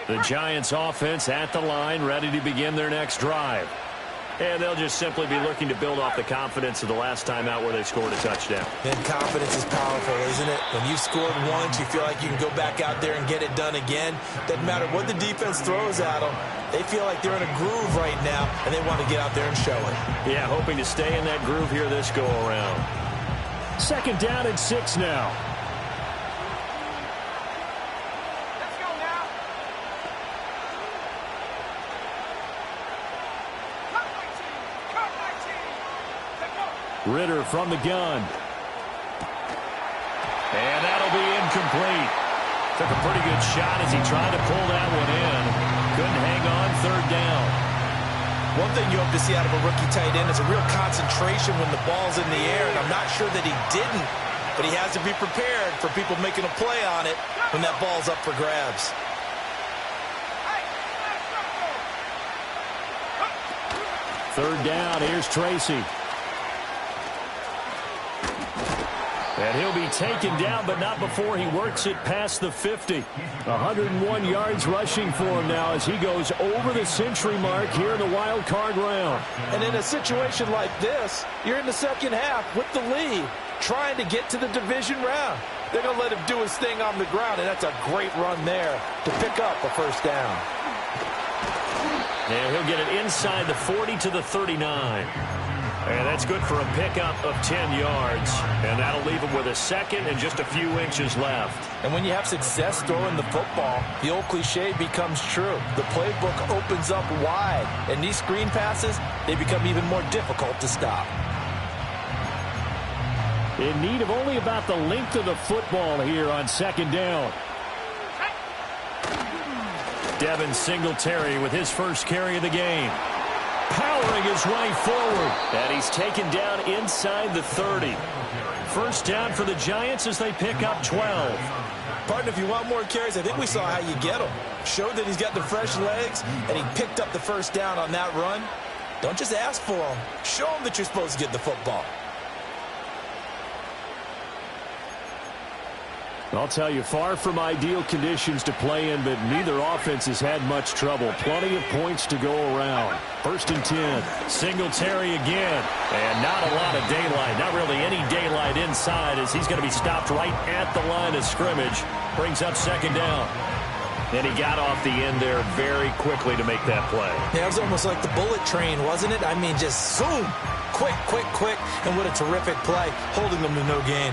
[SPEAKER 6] The Giants offense at the line, ready to begin their next drive. And they'll just simply be looking to build off the confidence of the last time out where they scored a touchdown.
[SPEAKER 8] And confidence is powerful, isn't it? When you've scored once, you feel like you can go back out there and get it done again. Doesn't matter what the defense throws at them. They feel like they're in a groove right now, and they want to get out there and show it.
[SPEAKER 6] Yeah, hoping to stay in that groove here this go-around. 2nd down and 6 now. Ritter from the gun. And that'll be incomplete. Took a pretty good shot as he tried to pull that one in. Couldn't hang on 3rd down.
[SPEAKER 8] One thing you hope to see out of a rookie tight end is a real concentration when the ball's in the air, and I'm not sure that he didn't, but he has to be prepared for people making a play on it when that ball's up for grabs.
[SPEAKER 6] Third down, here's Tracy. And he'll be taken down, but not before he works it past the 50. 101 yards rushing for him now as he goes over the century mark here in the wild card round.
[SPEAKER 7] And in a situation like this, you're in the second half with the lead, trying to get to the division round. They're going to let him do his thing on the ground, and that's a great run there to pick up a 1st down.
[SPEAKER 6] And he'll get it inside the 40 to the 39. And that's good for a pickup of 10 yards. And that'll leave him with a 2nd and just a few inches left.
[SPEAKER 7] And when you have success throwing the football, the old cliche becomes true. The playbook opens up wide. And these screen passes, they become even more difficult to stop.
[SPEAKER 6] In need of only about the length of the football here on 2nd down. Devin Singletary with his first carry of the game. Powering his way forward. And he's taken down inside the 30. 1st down for the Giants as they pick up 12.
[SPEAKER 8] Partner, if you want more carries, I think we saw how you get them. Showed that he's got the fresh legs, and he picked up the 1st down on that run. Don't just ask for them. Show them that you're supposed to get the football.
[SPEAKER 6] I'll tell you, far from ideal conditions to play in, but neither offense has had much trouble. Plenty of points to go around. 1st and 10. Singletary again. And not a lot of daylight. Not really any daylight inside as he's going to be stopped right at the line of scrimmage. Brings up 2nd down. And he got off the end there very quickly to make that play.
[SPEAKER 8] Yeah, it was almost like the bullet train, wasn't it? I mean, just zoom. Quick, quick, quick. And what a terrific play, holding them to no gain.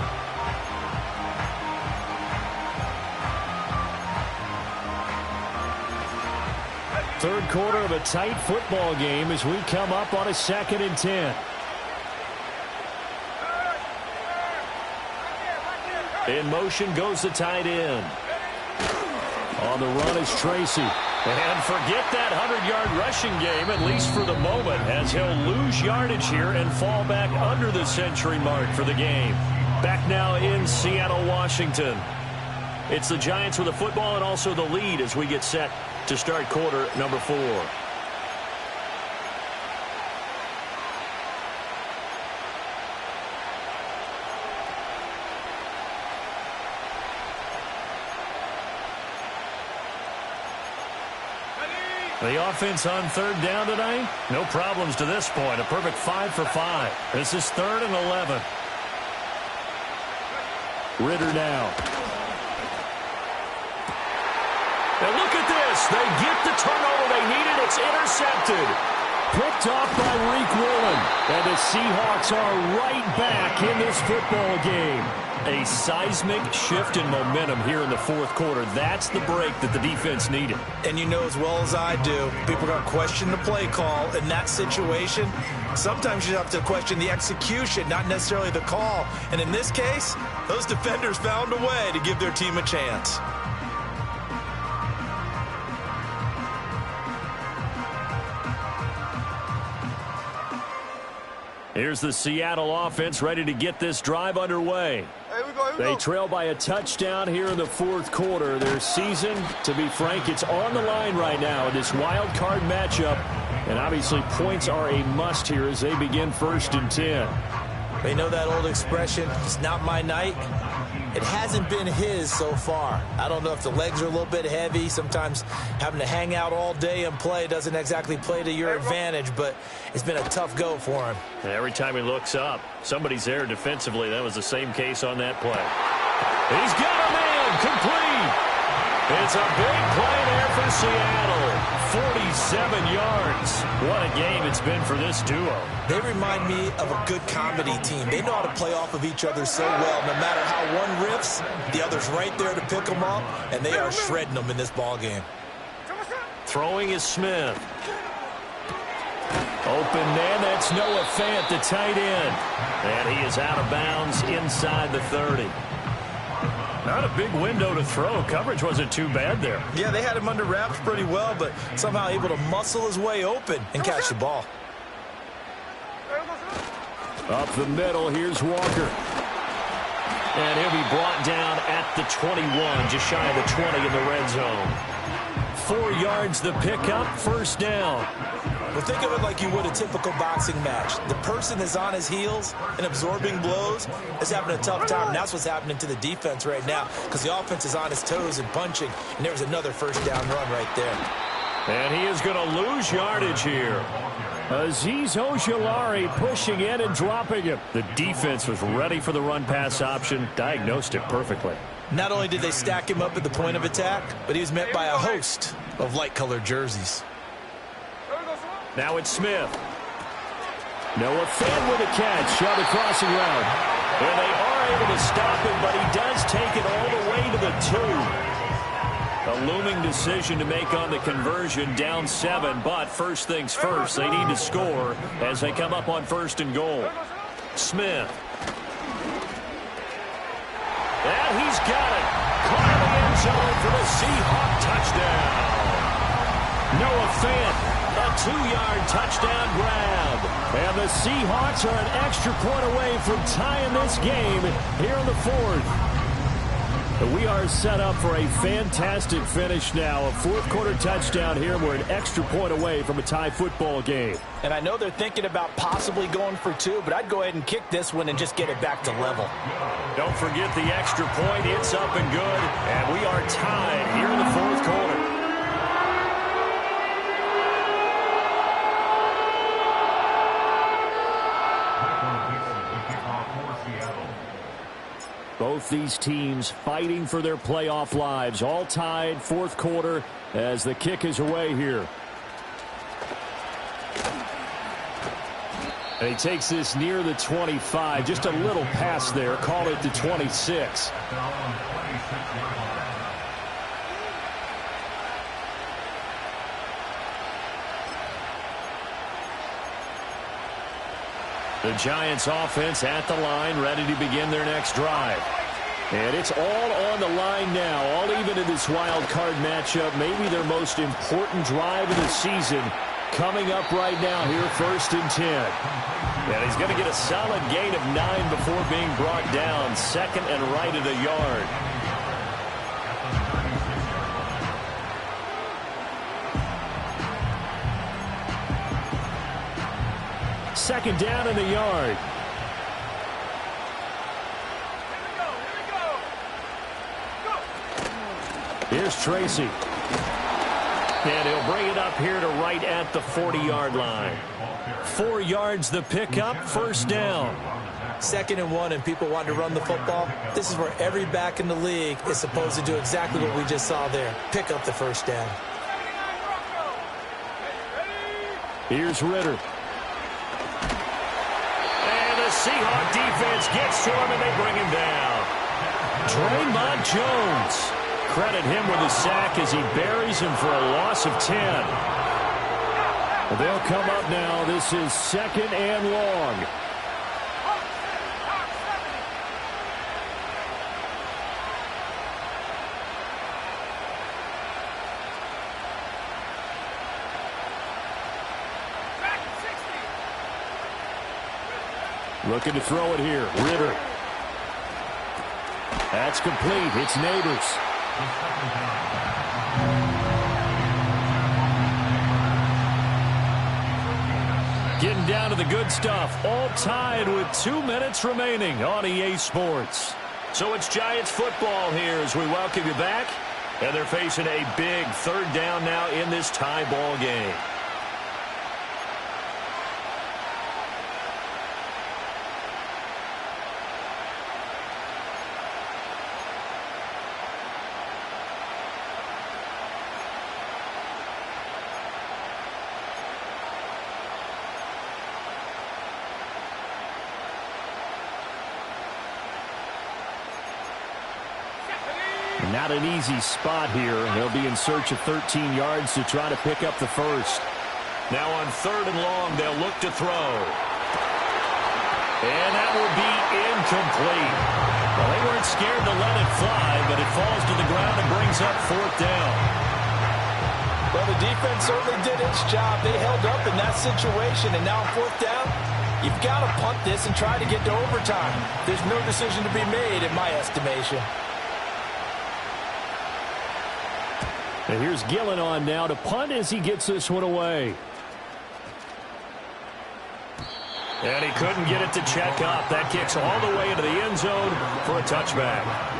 [SPEAKER 6] Third quarter of a tight football game as we come up on a 2nd and 10. In motion goes the tight end. On the run is Tracy. And forget that 100-yard rushing game, at least for the moment, as he'll lose yardage here and fall back under the century mark for the game. Back now in Seattle, Washington. It's the Giants with the football and also the lead as we get set to start quarter number 4. The offense on third down tonight, no problems to this point. A perfect 5 for 5. This is 3rd and 11. Ritter now. And look at this. They get the turnover they needed. It's intercepted. Picked off by Reek Woolen. And the Seahawks are right back in this football game. A seismic shift in momentum here in the fourth quarter. That's the break that the defense needed.
[SPEAKER 8] And you know as well as I do, people are going to question the play call in that situation. Sometimes you have to question the execution, not necessarily the call. And in this case, those defenders found a way to give their team a chance.
[SPEAKER 6] Here's the Seattle offense ready to get this drive underway. They trail by a touchdown here in the fourth quarter. Their season, to be frank, it's on the line right now in this wild card matchup. And obviously points are a must here as they begin 1st and 10.
[SPEAKER 8] They know that old expression, it's not my night. It hasn't been his so far. I don't know if the legs are a little bit heavy. Sometimes having to hang out all day and play doesn't exactly play to your advantage, but it's been a tough go for him.
[SPEAKER 6] And every time he looks up, somebody's there defensively. That was the same case on that play. He's got a man complete. It's a big play there for Seattle. 47 yards. What a game it's been for this duo.
[SPEAKER 8] They remind me of a good comedy team. They know how to play off of each other so well. No matter how one riffs, the other's right there to pick them up, and they are shredding them in this ball game.
[SPEAKER 6] Throwing is Smith. Open man, that's Noah Fant, the tight end. And he is out of bounds inside the 30. Not a big window to throw. Coverage wasn't too bad there.
[SPEAKER 8] Yeah, they had him under wraps pretty well, but somehow able to muscle his way open and catch the ball.
[SPEAKER 6] Up the middle, here's Walker. And he'll be brought down at the 21, just shy of the 20 in the red zone. 4 yards the pickup, 1st down.
[SPEAKER 8] Well, think of it like you would a typical boxing match. The person is on his heels and absorbing blows is having a tough time. And that's what's happening to the defense right now because the offense is on his toes and punching. And there's another 1st down run right there.
[SPEAKER 6] And he is going to lose yardage here. Azeez Ojulari pushing in and dropping him. The defense was ready for the run-pass option, diagnosed it perfectly.
[SPEAKER 8] Not only did they stack him up at the point of attack, but he was met by a host of light-colored jerseys.
[SPEAKER 6] Now it's Smith. Noah Fant with a catch on the crossing route. And they are able to stop him, but he does take it all the way to the 2. A looming decision to make on the conversion, down 7, but first things first, they need to score as they come up on 1st and goal. Smith. And he's got it. Caught in the end zone for the Seahawk touchdown. Noah Fant, a 2-yard touchdown grab. And the Seahawks are an extra point away from tying this game here in the 4th. We are set up for a fantastic finish now. A 4th quarter touchdown here. We're an extra point away from a tie football game.
[SPEAKER 11] And I know they're thinking about possibly going for 2, but I'd go ahead and kick this one and just get it back to level.
[SPEAKER 6] Don't forget the extra point. It's up and good. And we are tied here in the 4th quarter. Both these teams fighting for their playoff lives. All tied, 4th quarter as the kick is away here. And he takes this near the 25. Just a little pass there. Call it the 26. The Giants offense at the line, ready to begin their next drive. And it's all on the line now, all even in this wild card matchup. Maybe their most important drive of the season coming up right now here, 1st and 10. And he's going to get a solid gain of 9 before being brought down. 2nd and right at a yard. Second down in the yard. Here's Tracy. And he'll bring it up here to right at the 40-yard line. 4 yards the pickup, first down.
[SPEAKER 8] 2nd and 1, and people want to run the football. This is where every back in the league is supposed to do exactly what we just saw there. Pick up the first down.
[SPEAKER 6] Here's Ritter. And the Seahawk defense gets to him, and they bring him down. Draymond Jones. Credit him with a sack as he buries him for a loss of 10. They'll come up now. This is 2nd and long. Looking to throw it here. Ritter. That's complete. It's Neighbors. Getting down to the good stuff. All tied with 2 minutes remaining on EA Sports. So it's Giants football here as we welcome you back. And they're facing a big 3rd down now in this tie ball game. Not an easy spot here. They'll be in search of 13 yards to try to pick up the first. Now on 3rd and long, they'll look to throw. And that will be incomplete. Well, they weren't scared to let it fly, but it falls to the ground and brings up 4th down.
[SPEAKER 11] Well, the defense certainly did its job. They held up in that situation, and now on 4th down, you've got to punt this and try to get to overtime. There's no decision to be made in my estimation.
[SPEAKER 6] And here's Gillen on now to punt as he gets this one away. And he couldn't get it to check up. That kicks all the way into the end zone for a touchback.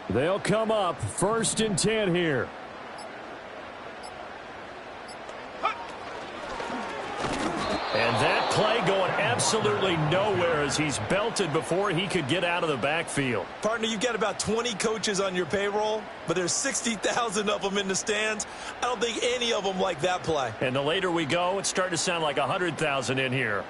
[SPEAKER 6] They'll come up 1st and 10 here. And that play going absolutely nowhere as he's belted before he could get out of the backfield.
[SPEAKER 8] Partner, you've got about 20 coaches on your payroll, but there's 60,000 of them in the stands. I don't think any of them like that play.
[SPEAKER 6] And the later we go, it's starting to sound like 100,000 in here.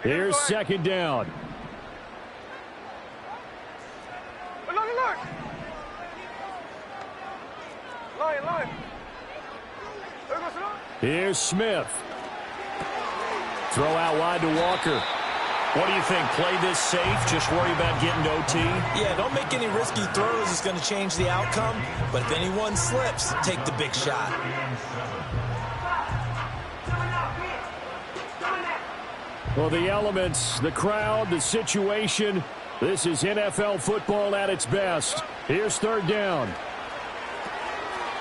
[SPEAKER 6] Here's 2nd down.
[SPEAKER 9] Look. Line.
[SPEAKER 6] Here's Smith. Throw out wide to Walker. What do you think? Play this safe? Just worry about getting to OT?
[SPEAKER 8] Yeah, don't make any risky throws. It's going to change the outcome. But if anyone slips, take the big shot.
[SPEAKER 6] Well, the elements, the crowd, the situation. This is NFL football at its best. Here's 3rd down.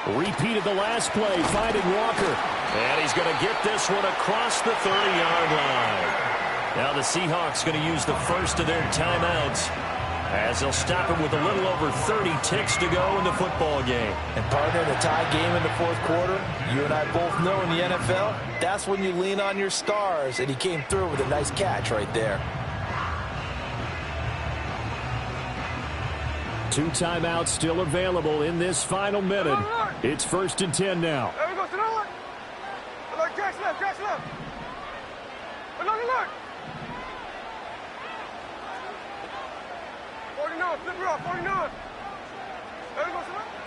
[SPEAKER 6] Repeated the last play, finding Walker. And he's going to get this one across the 30-yard line. Now the Seahawks going to use the first of their timeouts as they'll stop it with a little over 30 ticks to go in the football game.
[SPEAKER 11] And partner, the tie game in the 4th quarter, you and I both know in the NFL, that's when you lean on your stars, and he came through with a nice catch right there.
[SPEAKER 6] 2 timeouts still available in this final minute. It's 1st and 10 now.
[SPEAKER 9] There we go. Look, catch left. Look. 49, flip it off, 49.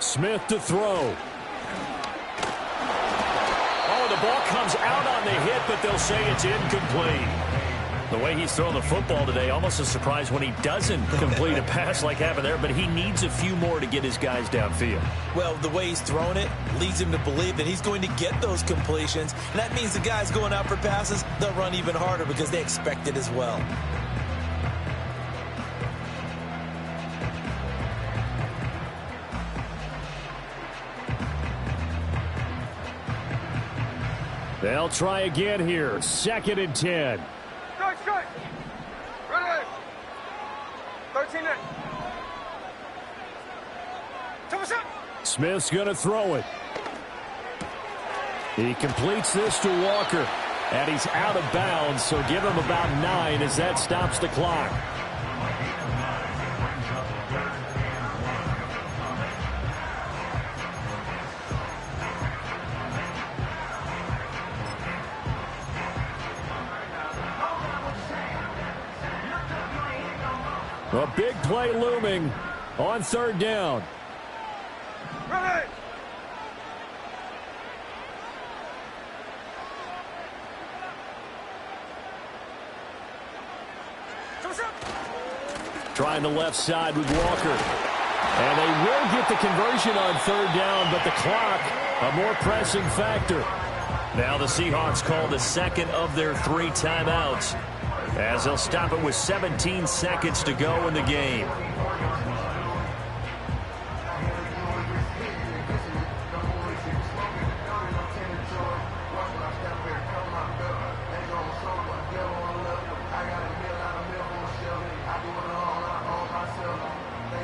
[SPEAKER 6] Smith to throw. Oh, the ball comes out on the hit, but they'll say it's incomplete. The way he's throwing the football today, almost a surprise when he doesn't complete a pass like happened there, but he needs a few more to get his guys downfield.
[SPEAKER 8] Well, the way he's throwing it leads him to believe that he's going to get those completions, and that means the guys going out for passes, they'll run even harder because they expect it as well.
[SPEAKER 6] They'll try again here. 2nd and 10.
[SPEAKER 9] Strike. Ready. 13 8.
[SPEAKER 6] Smith's going to throw it. He completes this to Walker. And he's out of bounds, so give him about 9 as that stops the clock. A big play looming on 3rd down.
[SPEAKER 9] Ready.
[SPEAKER 6] Trying the left side with Walker. And they will get the conversion on 3rd down, but the clock, a more pressing factor. Now the Seahawks call the 2nd of their 3 timeouts, as they'll stop it with 17 seconds to go in the game.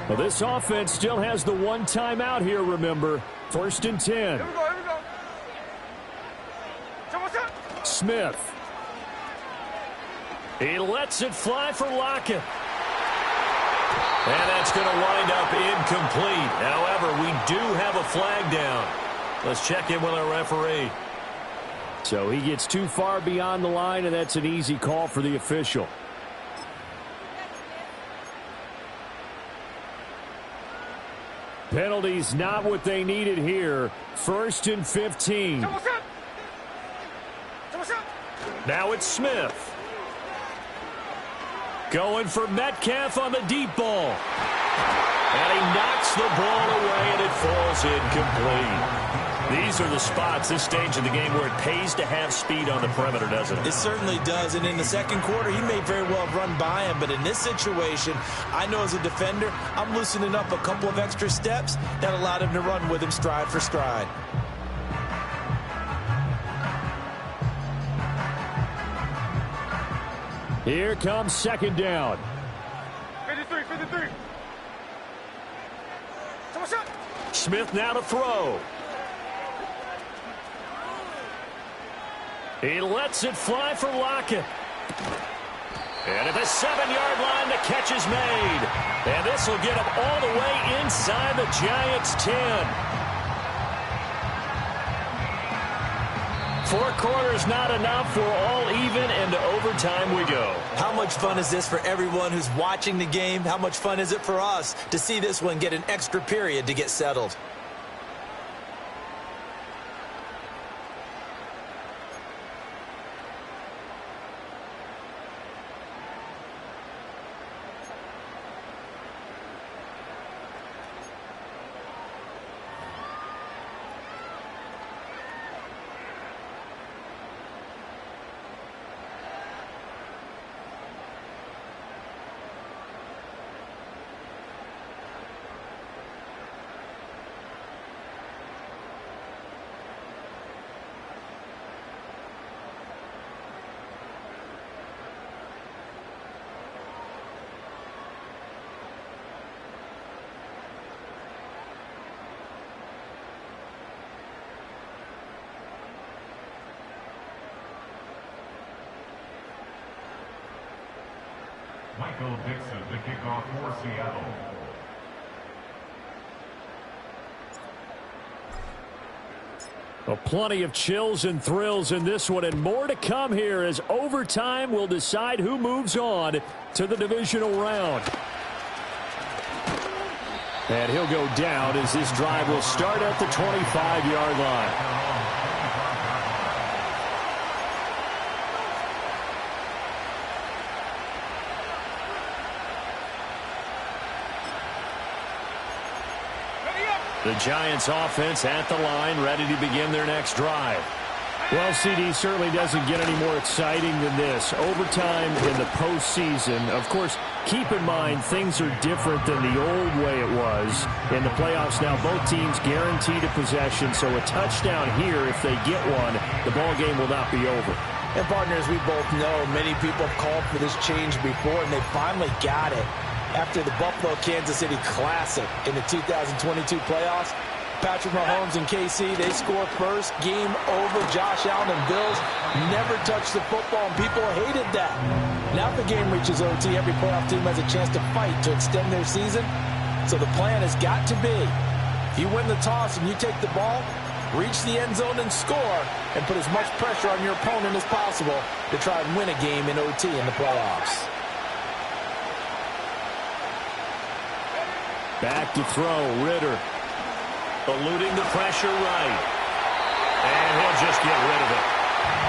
[SPEAKER 6] Well, this offense still has the 1 timeout here, remember. 1st and 10.
[SPEAKER 9] Here we go.
[SPEAKER 6] Smith. He lets it fly for Lockett. And that's going to wind up incomplete. However, we do have a flag down. Let's check in with our referee. So he gets too far beyond the line, and that's an easy call for the official. Penalties not what they needed here. 1st and 15. Now it's Smith. Going for Metcalf on the deep ball. And he knocks the ball away, and it falls incomplete. These are the spots, this stage of the game, where it pays to have speed on the perimeter, doesn't it?
[SPEAKER 8] It certainly does, and in the 2nd quarter, he may very well have run by him, but in this situation, I know as a defender, I'm loosening up a couple of extra steps that allowed him to run with him stride for stride.
[SPEAKER 6] Here comes 2nd down.
[SPEAKER 9] 53.
[SPEAKER 6] Smith now to throw. He lets it fly for Lockett. And at the 7-yard line, the catch is made. And this will get him all the way inside the Giants' 10. 4 quarters not enough. We're all even, and to overtime we go.
[SPEAKER 8] How much fun is this for everyone who's watching the game? How much fun is it for us to see this one get an extra period to get settled?
[SPEAKER 10] Michael Dixon, the kickoff for Seattle.
[SPEAKER 6] Well, plenty of chills and thrills in this one, and more to come here as overtime will decide who moves on to the divisional round. And he'll go down as this drive will start at the 25-yard line. The Giants offense at the line, ready to begin their next drive. Well, CD certainly doesn't get any more exciting than this. Overtime in the postseason. Of course, keep in mind things are different than the old way it was. In the playoffs now, both teams guaranteed a possession, so a touchdown here, if they get one, the ball game will not be over.
[SPEAKER 11] And partners, we both know many people have called for this change before, and they finally got it. After the Buffalo-Kansas City Classic in the 2022 playoffs, Patrick Mahomes and KC, they score first. Game over. Josh Allen and Bills never touched the football, and people hated that. Now if the game reaches OT, every playoff team has a chance to fight to extend their season. So the plan has got to be, if you win the toss and you take the ball, reach the end zone and score, and put as much pressure on your opponent as possible to try and win a game in OT in the playoffs.
[SPEAKER 6] Back to throw, Ritter. Eluding the pressure right. And he'll just get rid of it.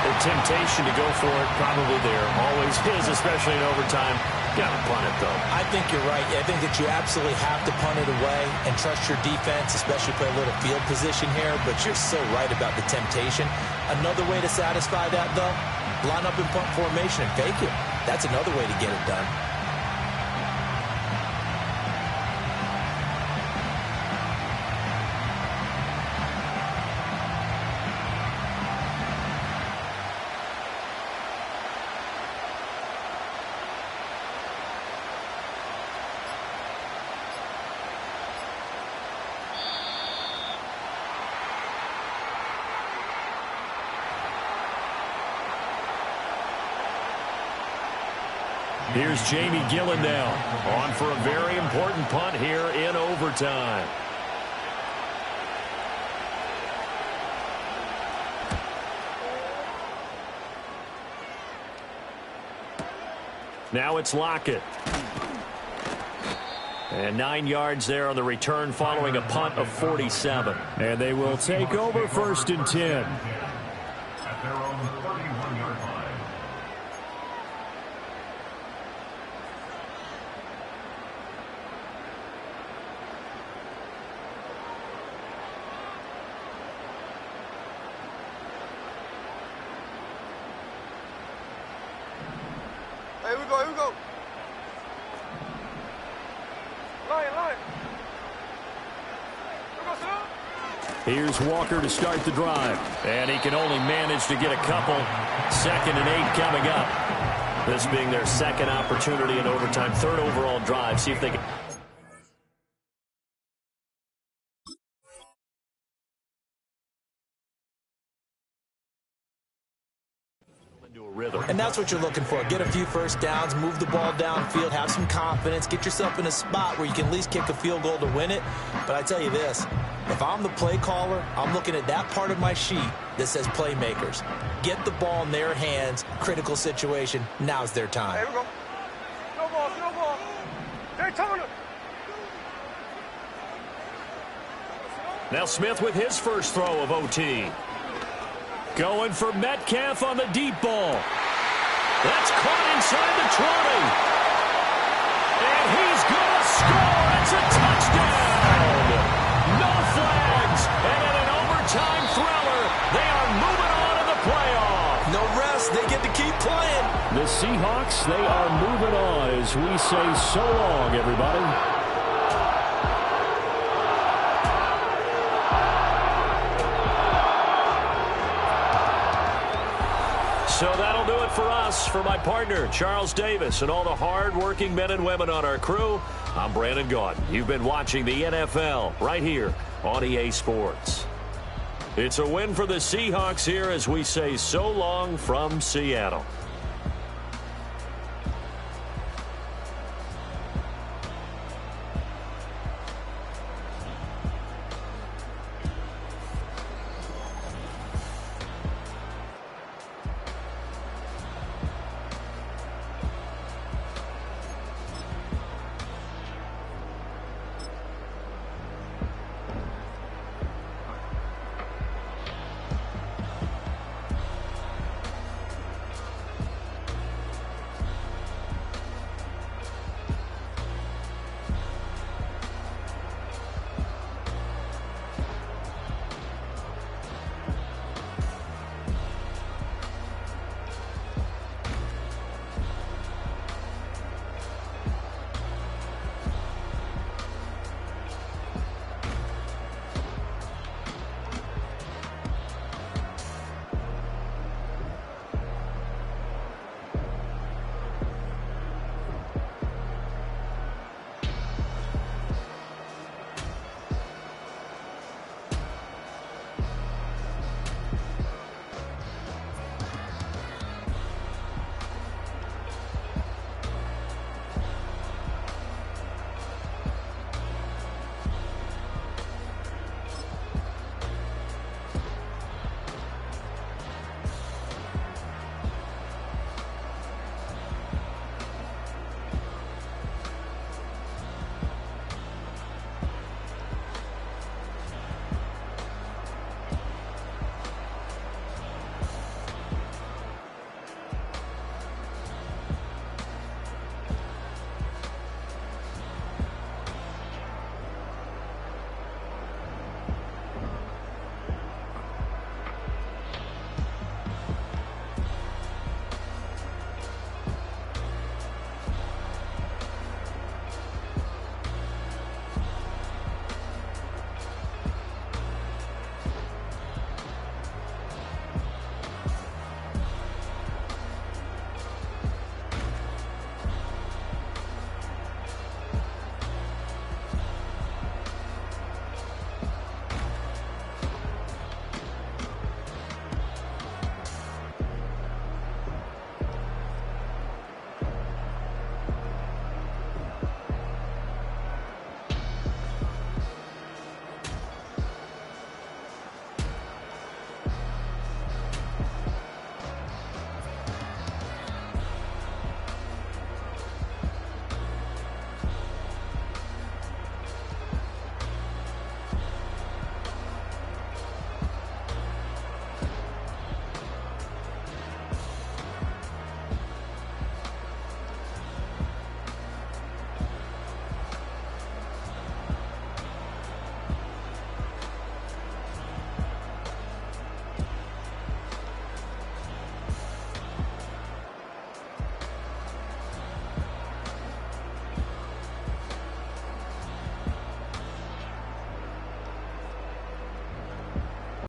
[SPEAKER 6] The temptation to go for it probably there. Always is, especially in overtime. Got to punt it, though.
[SPEAKER 11] I think you're right. I think that you absolutely have to punt it away and trust your defense, especially play a little field position here. But you're so right about the temptation. Another way to satisfy that, though, line up in punt formation and fake it. That's another way to get it done.
[SPEAKER 6] Here's Jamie Gillen now, on for a very important punt here in overtime. Now it's Lockett. And 9 yards there on the return following a punt of 47. And they will take over 1st and 10.
[SPEAKER 10] At their own 31-yard line.
[SPEAKER 9] Here we go. Line.
[SPEAKER 6] Here's Walker to start the drive. And he can only manage to get a couple. 2nd and 8 coming up. This being their second opportunity in overtime. 3rd overall drive. See if they can...
[SPEAKER 11] And that's what you're looking for. Get a few first downs, move the ball downfield, have some confidence, get yourself in a spot where you can at least kick a field goal to win it. But I tell you this, if I'm the play caller, I'm looking at that part of my sheet that says playmakers. Get the ball in their hands, critical situation, now's their time.
[SPEAKER 9] Here we go. No ball. Daytona.
[SPEAKER 6] Now Smith with his first throw of OT. Going for Metcalf on the deep ball. That's caught inside the 20. And he's going to score. It's a touchdown. No flags. And in an overtime thriller, they are moving on to the playoff.
[SPEAKER 11] No rest. They get to keep playing.
[SPEAKER 6] The Seahawks, they are moving on as we say so long, everybody. So that'll do it for us. For my partner, Charles Davis, and all the hard-working men and women on our crew, I'm Brandon Gaudin. You've been watching the NFL right here on EA Sports. It's a win for the Seahawks here as we say so long from Seattle.